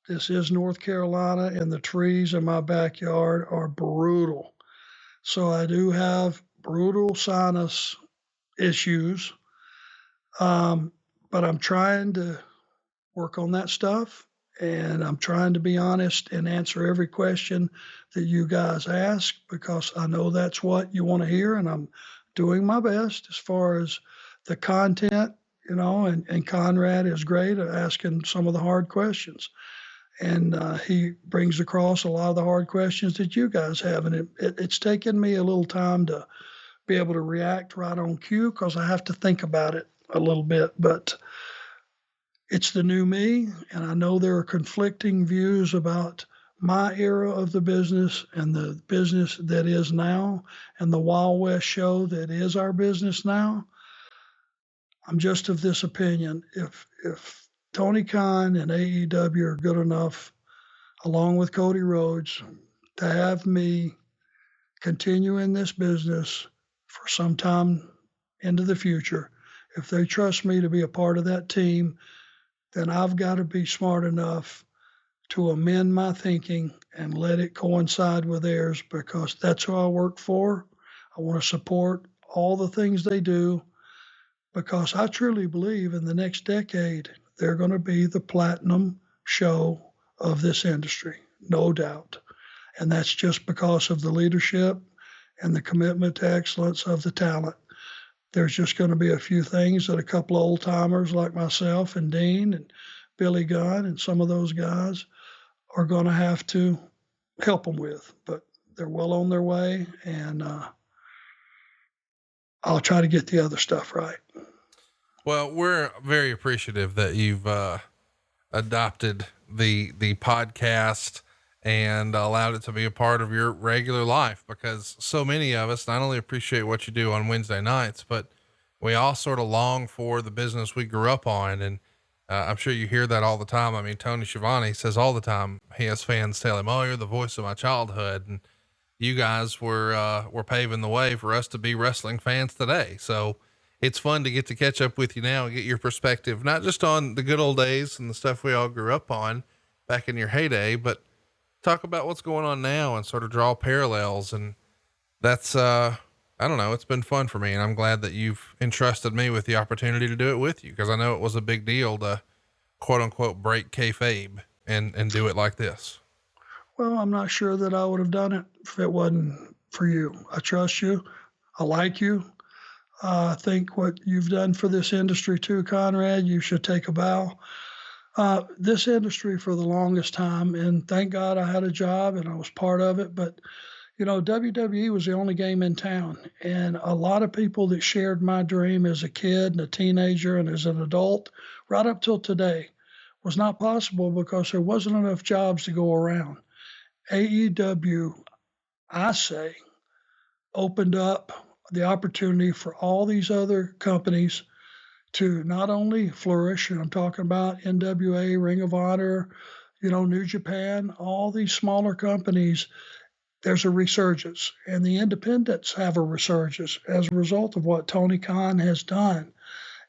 This is North Carolina, and the trees in my backyard are brutal. So I do have brutal sinus issues. But I'm trying to work on that stuff, and I'm trying to be honest and answer every question that you guys ask, because I know that's what you want to hear, and I'm doing my best as far as the content, and Conrad is great at asking some of the hard questions. And he brings across a lot of the hard questions that you guys have. And it's taken me a little time to be able to react right on cue, because I have to think about it a little bit. But it's the new me, and I know there are conflicting views about my era of the business and the business that is now, and the Wild West show that is our business now. I'm just of this opinion. If Tony Khan and AEW are good enough, along with Cody Rhodes, to have me continue in this business for some time into the future, if they trust me to be a part of that team, then I've got to be smart enough to amend my thinking and let it coincide with theirs, because that's who I work for. I want to support all the things they do, because I truly believe in the next decade, they're going to be the platinum show of this industry, no doubt. And that's just because of the leadership and the commitment to excellence of the talent. There's just going to be a few things that a couple of old timers like myself and Dean and Billy Gunn and some of those guys are going to have to help them with, but they're well on their way, and I'll try to get the other stuff right. Well, we're very appreciative that you've adopted the podcast and allowed it to be a part of your regular life, because so many of us not only appreciate what you do on Wednesday nights, but we all sort of long for the business we grew up on. And I'm sure you hear that all the time. I mean, Tony Shivani says all the time, he has fans tell him, "Oh, you're the voice of my childhood." And you guys were paving the way for us to be wrestling fans today. So it's fun to get to catch up with you now and get your perspective, not just on the good old days and the stuff we all grew up on back in your heyday, but talk about what's going on now and sort of draw parallels. And that's, I don't know, it's been fun for me, and I'm glad that you've entrusted me with the opportunity to do it with you, because I know it was a big deal to quote unquote break kayfabe and do it like this. Well, I'm not sure that I would have done it if it wasn't for you. I trust you. I like you. I think what you've done for this industry too, Conrad, you should take a bow. This industry for the longest time, and thank God I had a job and I was part of it, but WWE was the only game in town. And a lot of people that shared my dream as a kid and a teenager and as an adult, right up till today, was not possible because there wasn't enough jobs to go around. AEW, I say, opened up the opportunity for all these other companies to not only flourish, and I'm talking about NWA, Ring of Honor, New Japan, all these smaller companies. There's a resurgence, and the independents have a resurgence as a result of what Tony Khan has done.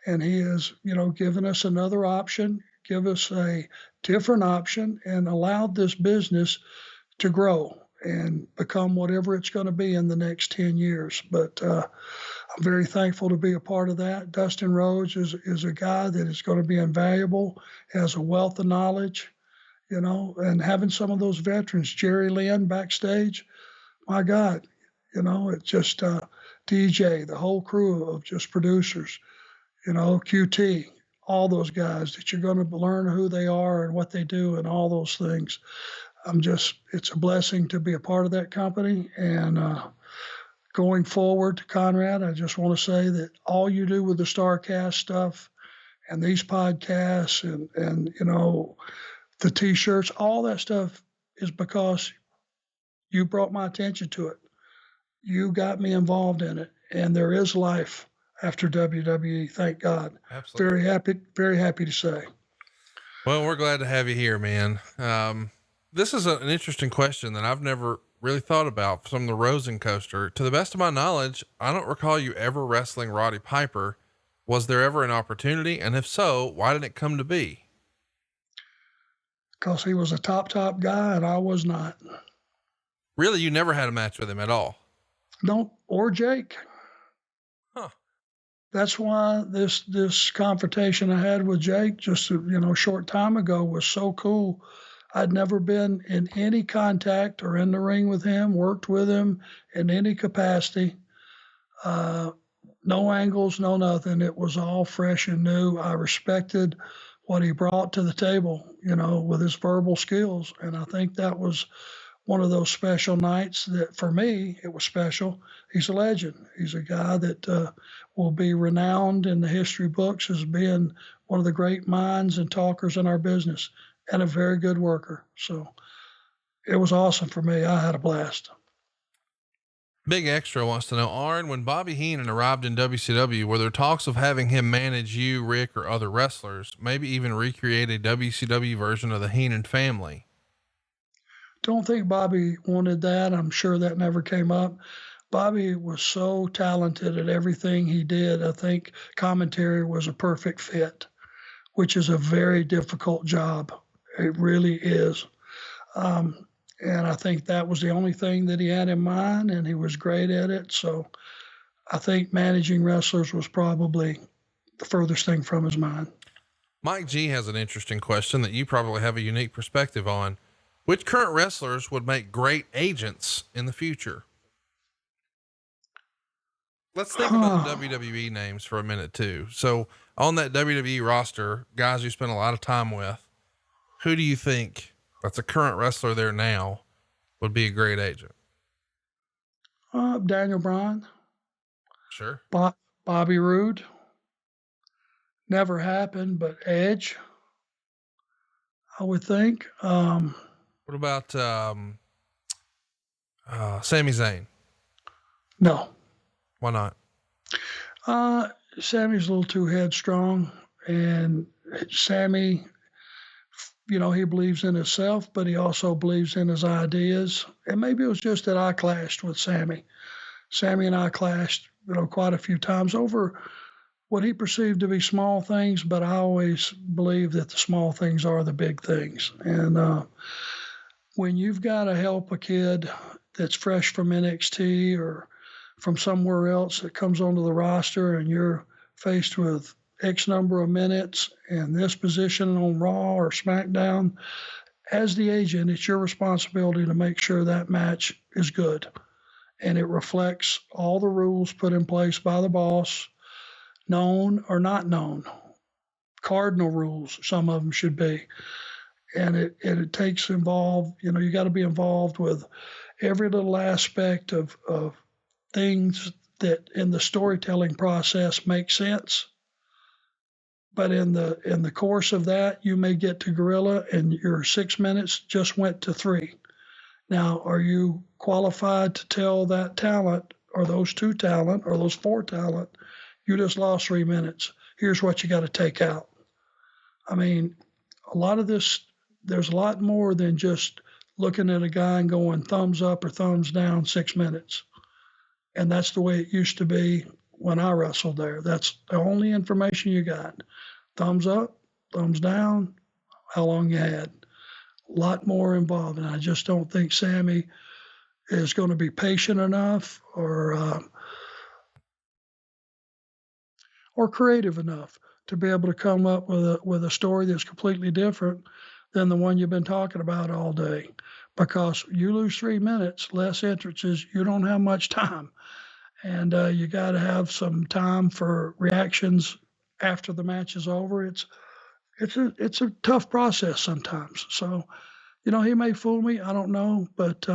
And he has, given us another option, give us a different option, and allowed this business to grow and become whatever it's going to be in the next 10 years. But I'm very thankful to be a part of that. Dustin Rhodes is a guy that is going to be invaluable, has a wealth of knowledge, and having some of those veterans, Jerry Lynn backstage, my God, it's just DJ, the whole crew of just producers, QT, all those guys that you're going to learn who they are and what they do and all those things. It's a blessing to be a part of that company. And going forward to Conrad, I just want to say that all you do with the StarCast stuff and these podcasts and the T-shirts, all that stuff is because you brought my attention to it. You got me involved in it, and there is life after WWE. Thank God. Absolutely. Very happy to say. Well, we're glad to have you here, man. This is an interesting question that I've never really thought about from the Rosen coaster. To the best of my knowledge, I don't recall you ever wrestling Roddy Piper. Was there ever an opportunity? And if so, why didn't it come to be? Because he was a top guy and I was not. Really? You never had a match with him at all? No, or Jake. Huh. That's why this confrontation I had with Jake just a short time ago was so cool. I'd never been in any contact or in the ring with him, worked with him in any capacity. No angles, no nothing. It was all fresh and new. I respected what he brought to the table, with his verbal skills. And I think that was one of those special nights that for me, it was special. He's a legend. He's a guy that will be renowned in the history books as being one of the great minds and talkers in our business and a very good worker. So it was awesome for me. I had a blast. Big Extra wants to know, Arn, when Bobby Heenan arrived in WCW, were there talks of having him manage you, Rick, or other wrestlers, maybe even recreate a WCW version of the Heenan family? Don't think Bobby wanted that. I'm sure that never came up. Bobby was so talented at everything he did. I think commentary was a perfect fit, which is a very difficult job. It really is. And I think that was the only thing that he had in mind, and he was great at it. So I think managing wrestlers was probably the furthest thing from his mind. Mike G has an interesting question that you probably have a unique perspective on. Which current wrestlers would make great agents in the future? Let's think about the WWE names for a minute too. So on that WWE roster, guys you spend a lot of time with, who do you think that's a current wrestler there now would be a great agent? Daniel Bryan. Sure. Bobby Roode. Never happened, but Edge, I would think. What about Sami Zayn? No. Why not? Sammy's a little too headstrong, and Sammy, he believes in himself, but he also believes in his ideas. And maybe it was just that I clashed with Sammy. Sammy and I clashed, quite a few times over what he perceived to be small things, but I always believe that the small things are the big things. And when you've got to help a kid that's fresh from NXT or from somewhere else that comes onto the roster and you're faced with X number of minutes and this position on Raw or SmackDown, as the agent, it's your responsibility to make sure that match is good and it reflects all the rules put in place by the boss, known or not known. Cardinal rules, some of them should be. And it takes involved, you got to be involved with every little aspect of things that in the storytelling process make sense. But in the course of that, you may get to gorilla and your 6 minutes just went to 3. Now, are you qualified to tell that talent or those 2 talent or those 4 talent, you just lost 3 minutes. Here's what you got to take out. I mean, a lot of this, there's a lot more than just looking at a guy and going thumbs up or thumbs down 6 minutes. And that's the way it used to be when I wrestled there. That's the only information you got. Thumbs up, thumbs down, how long you had. A lot more involved. And I just don't think Sammy is going to be patient enough or or creative enough to be able to come up with a story that's completely different than the one you've been talking about all day. Because you lose 3 minutes, less entrances, you don't have much time, and you got to have some time for reactions after the match is over. It's a tough process sometimes. So he may fool me. I don't know, but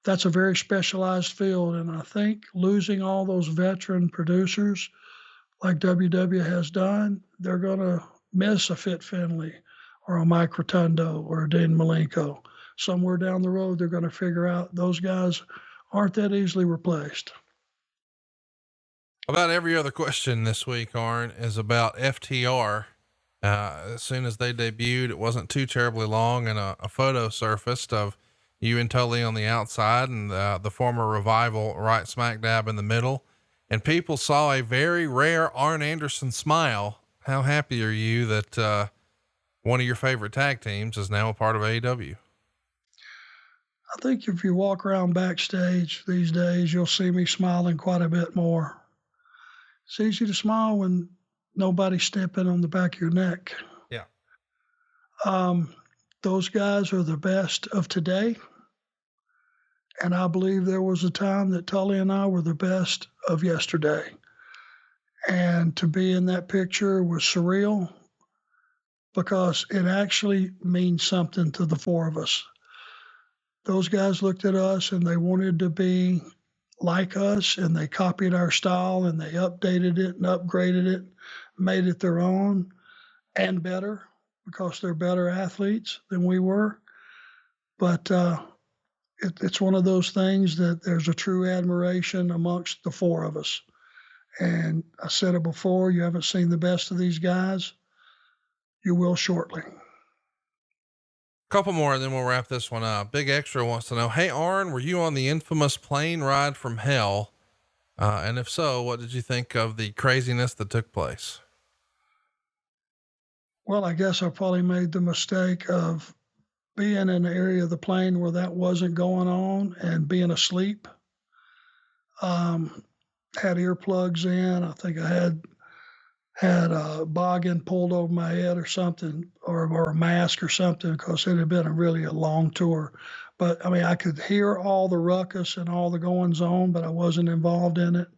that's a very specialized field, and I think losing all those veteran producers like WW has done, they're going to miss a Fit Finley or a Mike Rotundo or a Dean Malenko. Somewhere down the road, they're going to figure out those guys aren't that easily replaced. About every other question this week, Arn, is about FTR. As soon as they debuted, it wasn't too terribly long, and a photo surfaced of you and Tully on the outside and the former Revival right smack dab in the middle. And people saw a very rare Arn Anderson smile. How happy are you that one of your favorite tag teams is now a part of AEW? I think if you walk around backstage these days, you'll see me smiling quite a bit more. It's easy to smile when nobody's stepping on the back of your neck. Yeah. Those guys are the best of today. And I believe there was a time that Tully and I were the best of yesterday. And to be in that picture was surreal because it actually means something to the four of us. Those guys looked at us and they wanted to be like us, and they copied our style and they updated it and upgraded it, made it their own and better because they're better athletes than we were. But it's one of those things that there's a true admiration amongst the four of us. And I said it before, you haven't seen the best of these guys. You will shortly. Couple more and then we'll wrap this one up. Big Extra wants to know, hey Arn, were you on the infamous plane ride from hell? And if so, what did you think of the craziness that took place? Well, I guess I probably made the mistake of being in an area of the plane where that wasn't going on and being asleep. Had earplugs in. I think I had a boggin pulled over my head or something, or a mask or something, because it had been a long tour. But I mean, I could hear all the ruckus and all the goings on, but I wasn't involved in it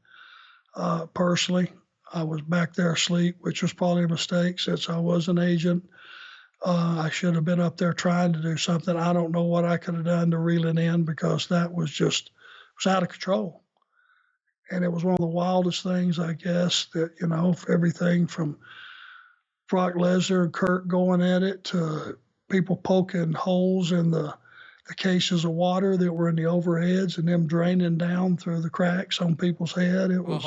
personally. I was back there asleep, which was probably a mistake since I was an agent. I should have been up there trying to do something. I don't know what I could have done to reel it in because that was out of control. And it was one of the wildest things, I guess, that, everything from Brock Lesnar and Kurt going at it to people poking holes in the cases of water that were in the overheads and them draining down through the cracks on people's head. It was,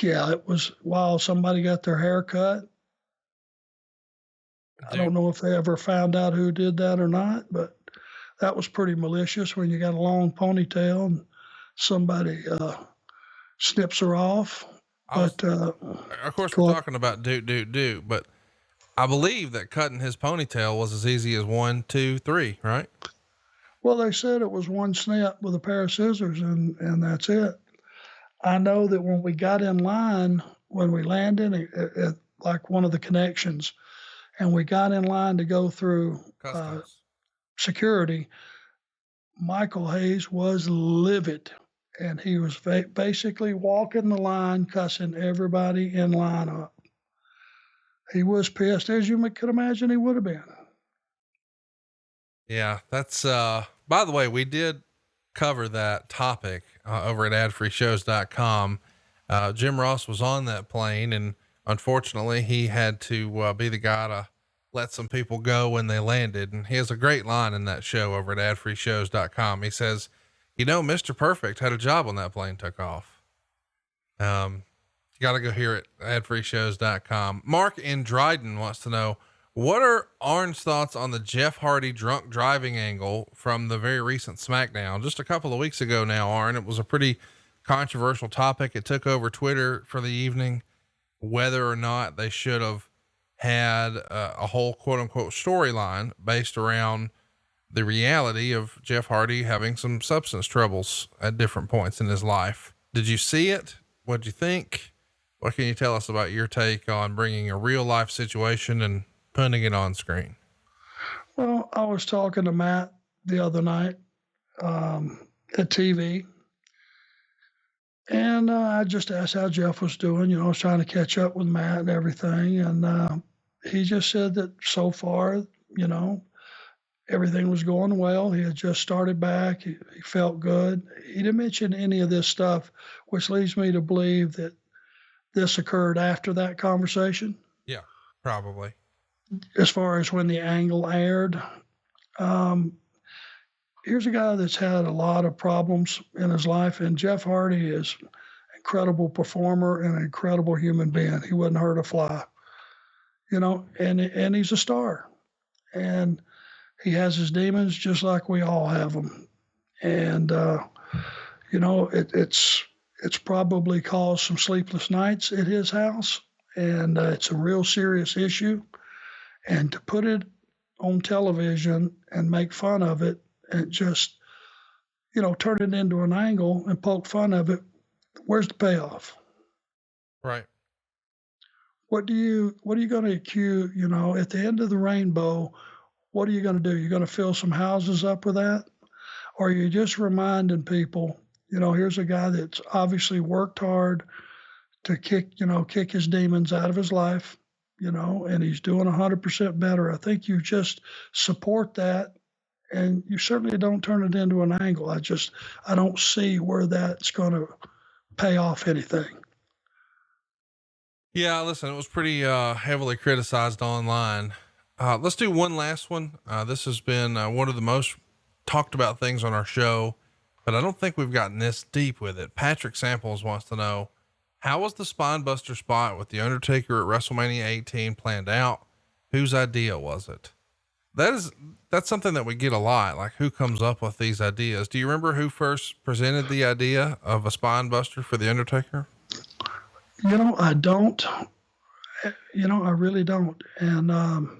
it was wild. Somebody got their hair cut. I don't know if they ever found out who did that or not, but that was pretty malicious when you got a long ponytail and somebody snips her off. Of course, we're talking about do, but I believe that cutting his ponytail was as easy as 1, 2, 3, right? Well, they said it was one snip with a pair of scissors and that's it. I know that when we got in line, when we landed at like one of the connections, and we got in line to go through security, Michael Hayes was livid. And he was basically walking the line, cussing everybody in line up. He was pissed, as you could imagine he would have been. Yeah, that's, by the way, we did cover that topic over at adfreeshows.com. Jim Ross was on that plane, and unfortunately he had to be the guy to let some people go when they landed. And he has a great line in that show over at adfreeshows.com. He says, Mr. Perfect had a job when that plane took off. You got to go hear it, adfreeshows.com. Mark in Dryden wants to know, what are Arn's thoughts on the Jeff Hardy drunk driving angle from the very recent Smackdown? Just a couple of weeks ago now, Arn, it was a pretty controversial topic. It took over Twitter for the evening, whether or not they should have had a whole quote unquote storyline based around the reality of Jeff Hardy having some substance troubles at different points in his life. Did you see it? What'd you think? What can you tell us about your take on bringing a real life situation and putting it on screen? Well, I was talking to Matt the other night at TV, and I just asked how Jeff was doing. I was trying to catch up with Matt and everything, and he just said that so far, you know, everything was going well. He had just started back. He felt good. He didn't mention any of this stuff, which leads me to believe that this occurred after that conversation. Yeah, probably. As far as when the angle aired, um, here's a guy that's had a lot of problems in his life, and Jeff Hardy is an incredible performer and an incredible human being. He wouldn't hurt a fly, and he's a star, and he has his demons just like we all have them, and it's probably caused some sleepless nights at his house, and it's a real serious issue, and to put it on television and make fun of it and just turn it into an angle and poke fun of it, where's the payoff? Right. What are you going to accuse, at the end of the rainbow, what are you going to do? You're going to fill some houses up with that? Or are you just reminding people, here's a guy that's obviously worked hard to kick his demons out of his life, and he's doing 100% better. I think you just support that, and you certainly don't turn it into an angle. I don't see where that's going to pay off anything. Yeah, listen, it was pretty heavily criticized online. Let's do one last one. This has been one of the most talked about things on our show, but I don't think we've gotten this deep with it. Patrick Samples wants to know, how was the Spinebuster spot with the Undertaker at WrestleMania 18 planned out? Whose idea was it? That's something that we get a lot. Like, who comes up with these ideas? Do you remember who first presented the idea of a Spinebuster for the Undertaker? I don't. I really don't. And I'm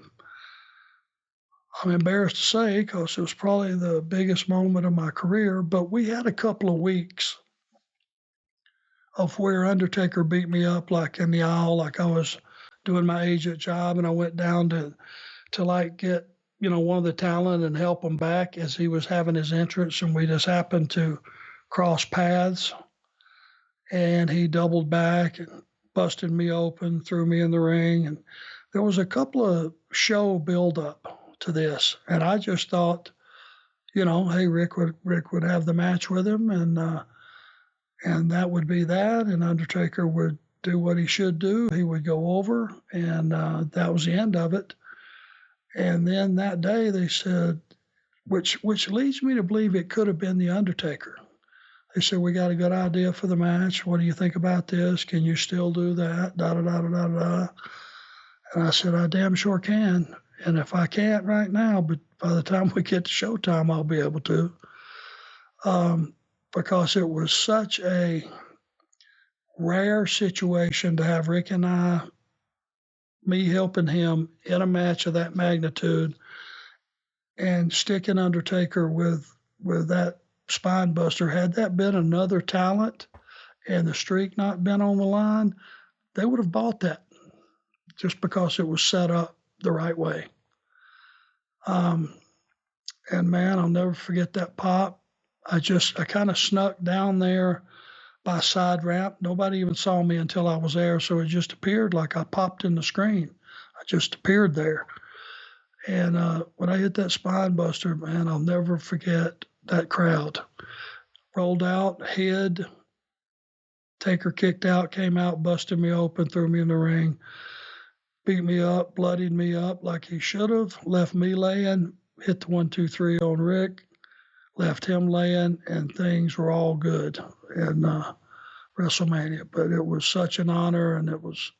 embarrassed to say, because it was probably the biggest moment of my career, but we had a couple of weeks of where Undertaker beat me up, like in the aisle, like I was doing my agent job, and I went down to like get, one of the talent and help him back as he was having his entrance, and we just happened to cross paths, and he doubled back and busted me open, threw me in the ring, and there was a couple of show build up to this, and I just thought, hey, Rick would have the match with him, and that would be that, and Undertaker would do what he should do. He would go over, and that was the end of it. And then that day they said, which leads me to believe it could have been the Undertaker. They said, we got a good idea for the match. What do you think about this? Can you still do that? Da da da da da da. And I said, I damn sure can. And if I can't right now, but by the time we get to showtime, I'll be able to. Because it was such a rare situation to have Rick and me helping him in a match of that magnitude and sticking Undertaker with that Spinebuster. Had that been another talent and the streak not been on the line, they would have bought that just because it was set up the right way. And man, I'll never forget that pop. I kind of snuck down there by a side ramp. Nobody even saw me until I was there, so it just appeared like I popped in the screen. I just appeared there. And when I hit that Spinebuster, man, I'll never forget that crowd. Rolled out, hid, Taker kicked out, came out, busted me open, threw me in the ring, beat me up, bloodied me up like he should have, left me laying, hit the 1-2-3 on Rick, left him laying, and things were all good in WrestleMania. But it was such an honor, and it was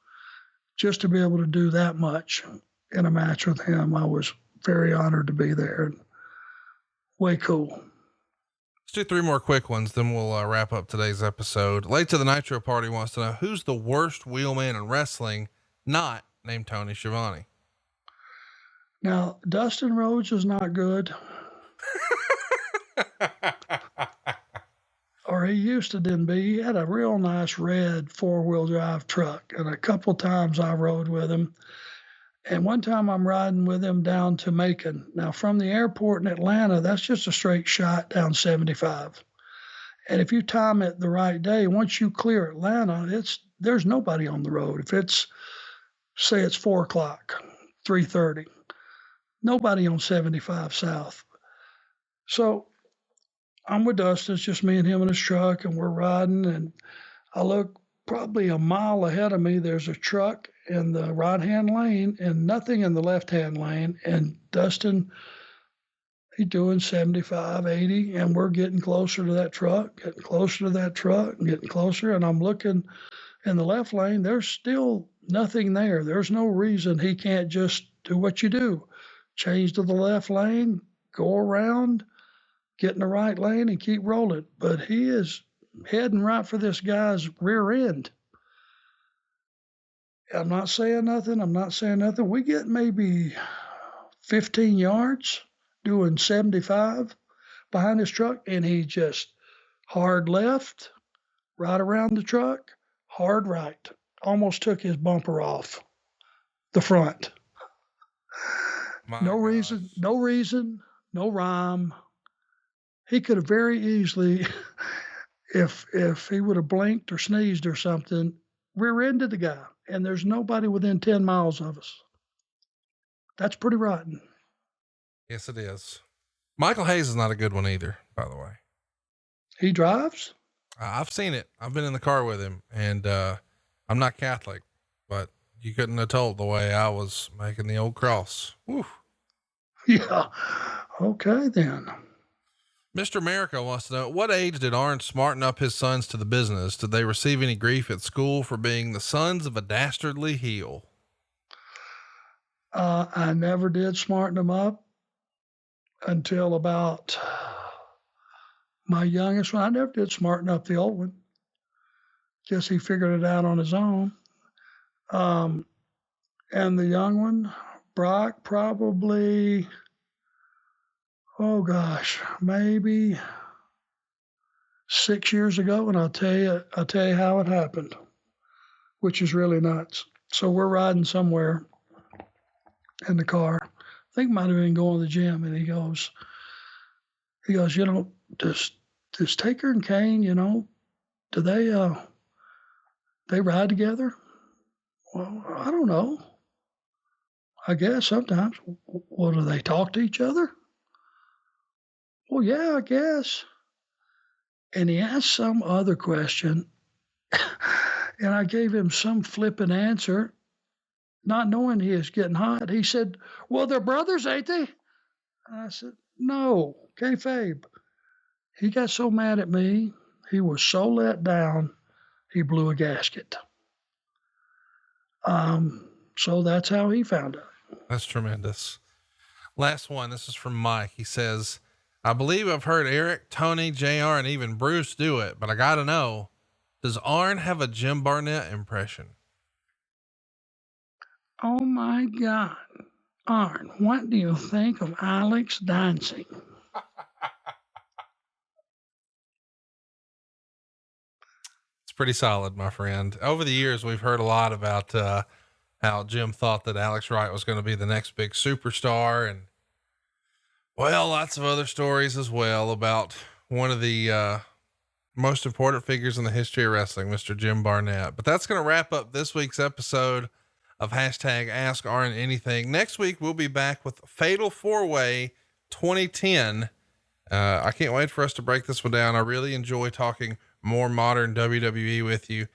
just to be able to do that much in a match with him. I was very honored to be there, and way cool. Let's do 3 more quick ones, then we'll wrap up today's episode. Late to the Nitro Party wants to know, who's the worst wheelman in wrestling not named Tony Schiavone? Now, Dustin Rhodes is not good. All or he used to didn't be. He had a real nice red 4-wheel drive truck, and a couple times I rode with him. And one time I'm riding with him down to Macon. Now, from the airport in Atlanta, that's just a straight shot down 75. And if you time it the right day, once you clear Atlanta, there's nobody on the road. If it's, say it's 4 o'clock, 3:30, nobody on 75 South. So I'm with Dustin. It's just me and him in his truck, and we're riding. And I look probably a mile ahead of me. There's a truck in the right-hand lane and nothing in the left-hand lane. And Dustin, he's doing 75, 80, and we're getting closer to that truck, and getting closer. And I'm looking in the left lane. There's still nothing there. There's no reason he can't just do what you do. Change to the left lane, go around, get in the right lane, and keep rolling. But he is heading right for this guy's rear end. I'm not saying nothing. We get maybe 15 yards doing 75 behind his truck, and he just hard left, right around the truck, hard right. Almost took his bumper off the front. No reason, no rhyme. He could have very easily, if he would have blinked or sneezed or something, rear-ended the guy. And there's nobody within 10 miles of us. That's pretty rotten. Yes, it is. Michael Hayes is not a good one either, by the way. He drives? I've seen it. I've been in the car with him, and I'm not Catholic, but you couldn't have told the way I was making the old cross. Woo. Yeah. Okay, then. Mr. America wants to know, at what age did Arn smarten up his sons to the business? Did they receive any grief at school for being the sons of a dastardly heel? I never did smarten them up until about my youngest one. I never did smarten up the old one. Guess he figured it out on his own. And the young one, Brock, probably, oh gosh, maybe 6 years ago, and I'll tell you how it happened, which is really nuts. So we're riding somewhere in the car. I think might have been going to the gym, and he goes, you know, does Taker and Kane, you know, do they ride together? Well, I don't know. I guess sometimes. Well, do they talk to each other? Well, yeah, I guess. And he asked some other question, and I gave him some flippant answer, not knowing he was getting hot. He said, well, they're brothers, ain't they? And I said, no, kayfabe. He got so mad at me. He was so let down, he blew a gasket. So that's how he found out. That's tremendous. Last one. This is from Mike. He says, I believe I've heard Eric, Tony, JR, and even Bruce do it, but I gotta know, does Arn have a Jim Barnett impression? Oh my God. Arn, what do you think of Alex dancing? It's pretty solid, my friend. Over the years, we've heard a lot about, how Jim thought that Alex Wright was going to be the next big superstar. And well, lots of other stories as well about one of the, most important figures in the history of wrestling, Mr. Jim Barnett. But that's going to wrap up this week's episode of hashtag Ask Arn Anything. Next week, we'll be back with Fatal 4-Way 2010. I can't wait for us to break this one down. I really enjoy talking more modern WWE with you.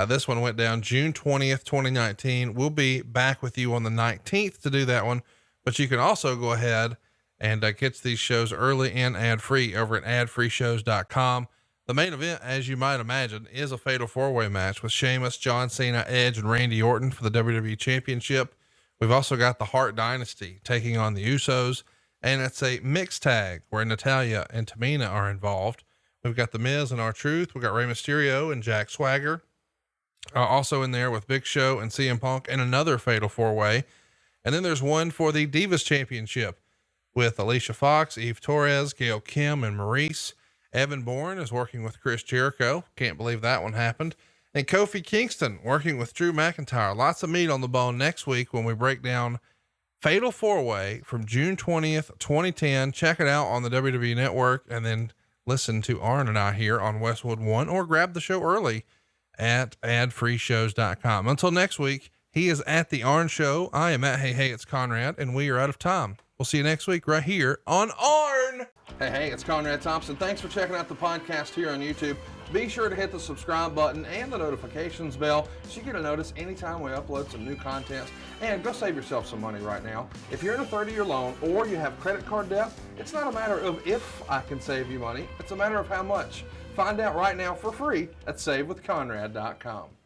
This one went down June 20th, 2019. We'll be back with you on the 19th to do that one, but you can also go ahead and catch these shows early and ad free over at adfreeshows.com. The main event, as you might imagine, is a fatal 4-way match with Sheamus, John Cena, Edge, and Randy Orton for the WWE Championship. We've also got the Hart Dynasty taking on the Usos, and it's a mixed tag where Natalya and Tamina are involved. We've got The Miz and R-Truth. We've got Rey Mysterio and Jack Swagger. Also in there with Big Show and CM Punk, and another fatal 4-way. And then there's one for the Divas Championship with Alicia Fox, Eve Torres, Gail Kim, and Maurice. Evan Bourne is working with Chris Jericho. Can't believe that one happened. And Kofi Kingston working with Drew McIntyre. Lots of meat on the bone next week when we break down Fatal 4-Way from June 20th, 2010. Check it out on the WWE Network, and then listen to Arn and I here on Westwood One, or grab the show early at adfreeshows.com. Until next week, he is at the Arn Show. I am at Hey, it's Conrad, and we are out of time. We'll see you next week right here on Arn. Hey, it's Conrad Thompson. Thanks for checking out the podcast here on YouTube. Be sure to hit the subscribe button and the notifications bell so you get a notice anytime we upload some new content. And go save yourself some money right now. If you're in a 30-year loan or you have credit card debt, it's not a matter of if I can save you money. It's a matter of how much. Find out right now for free at SaveWithConrad.com.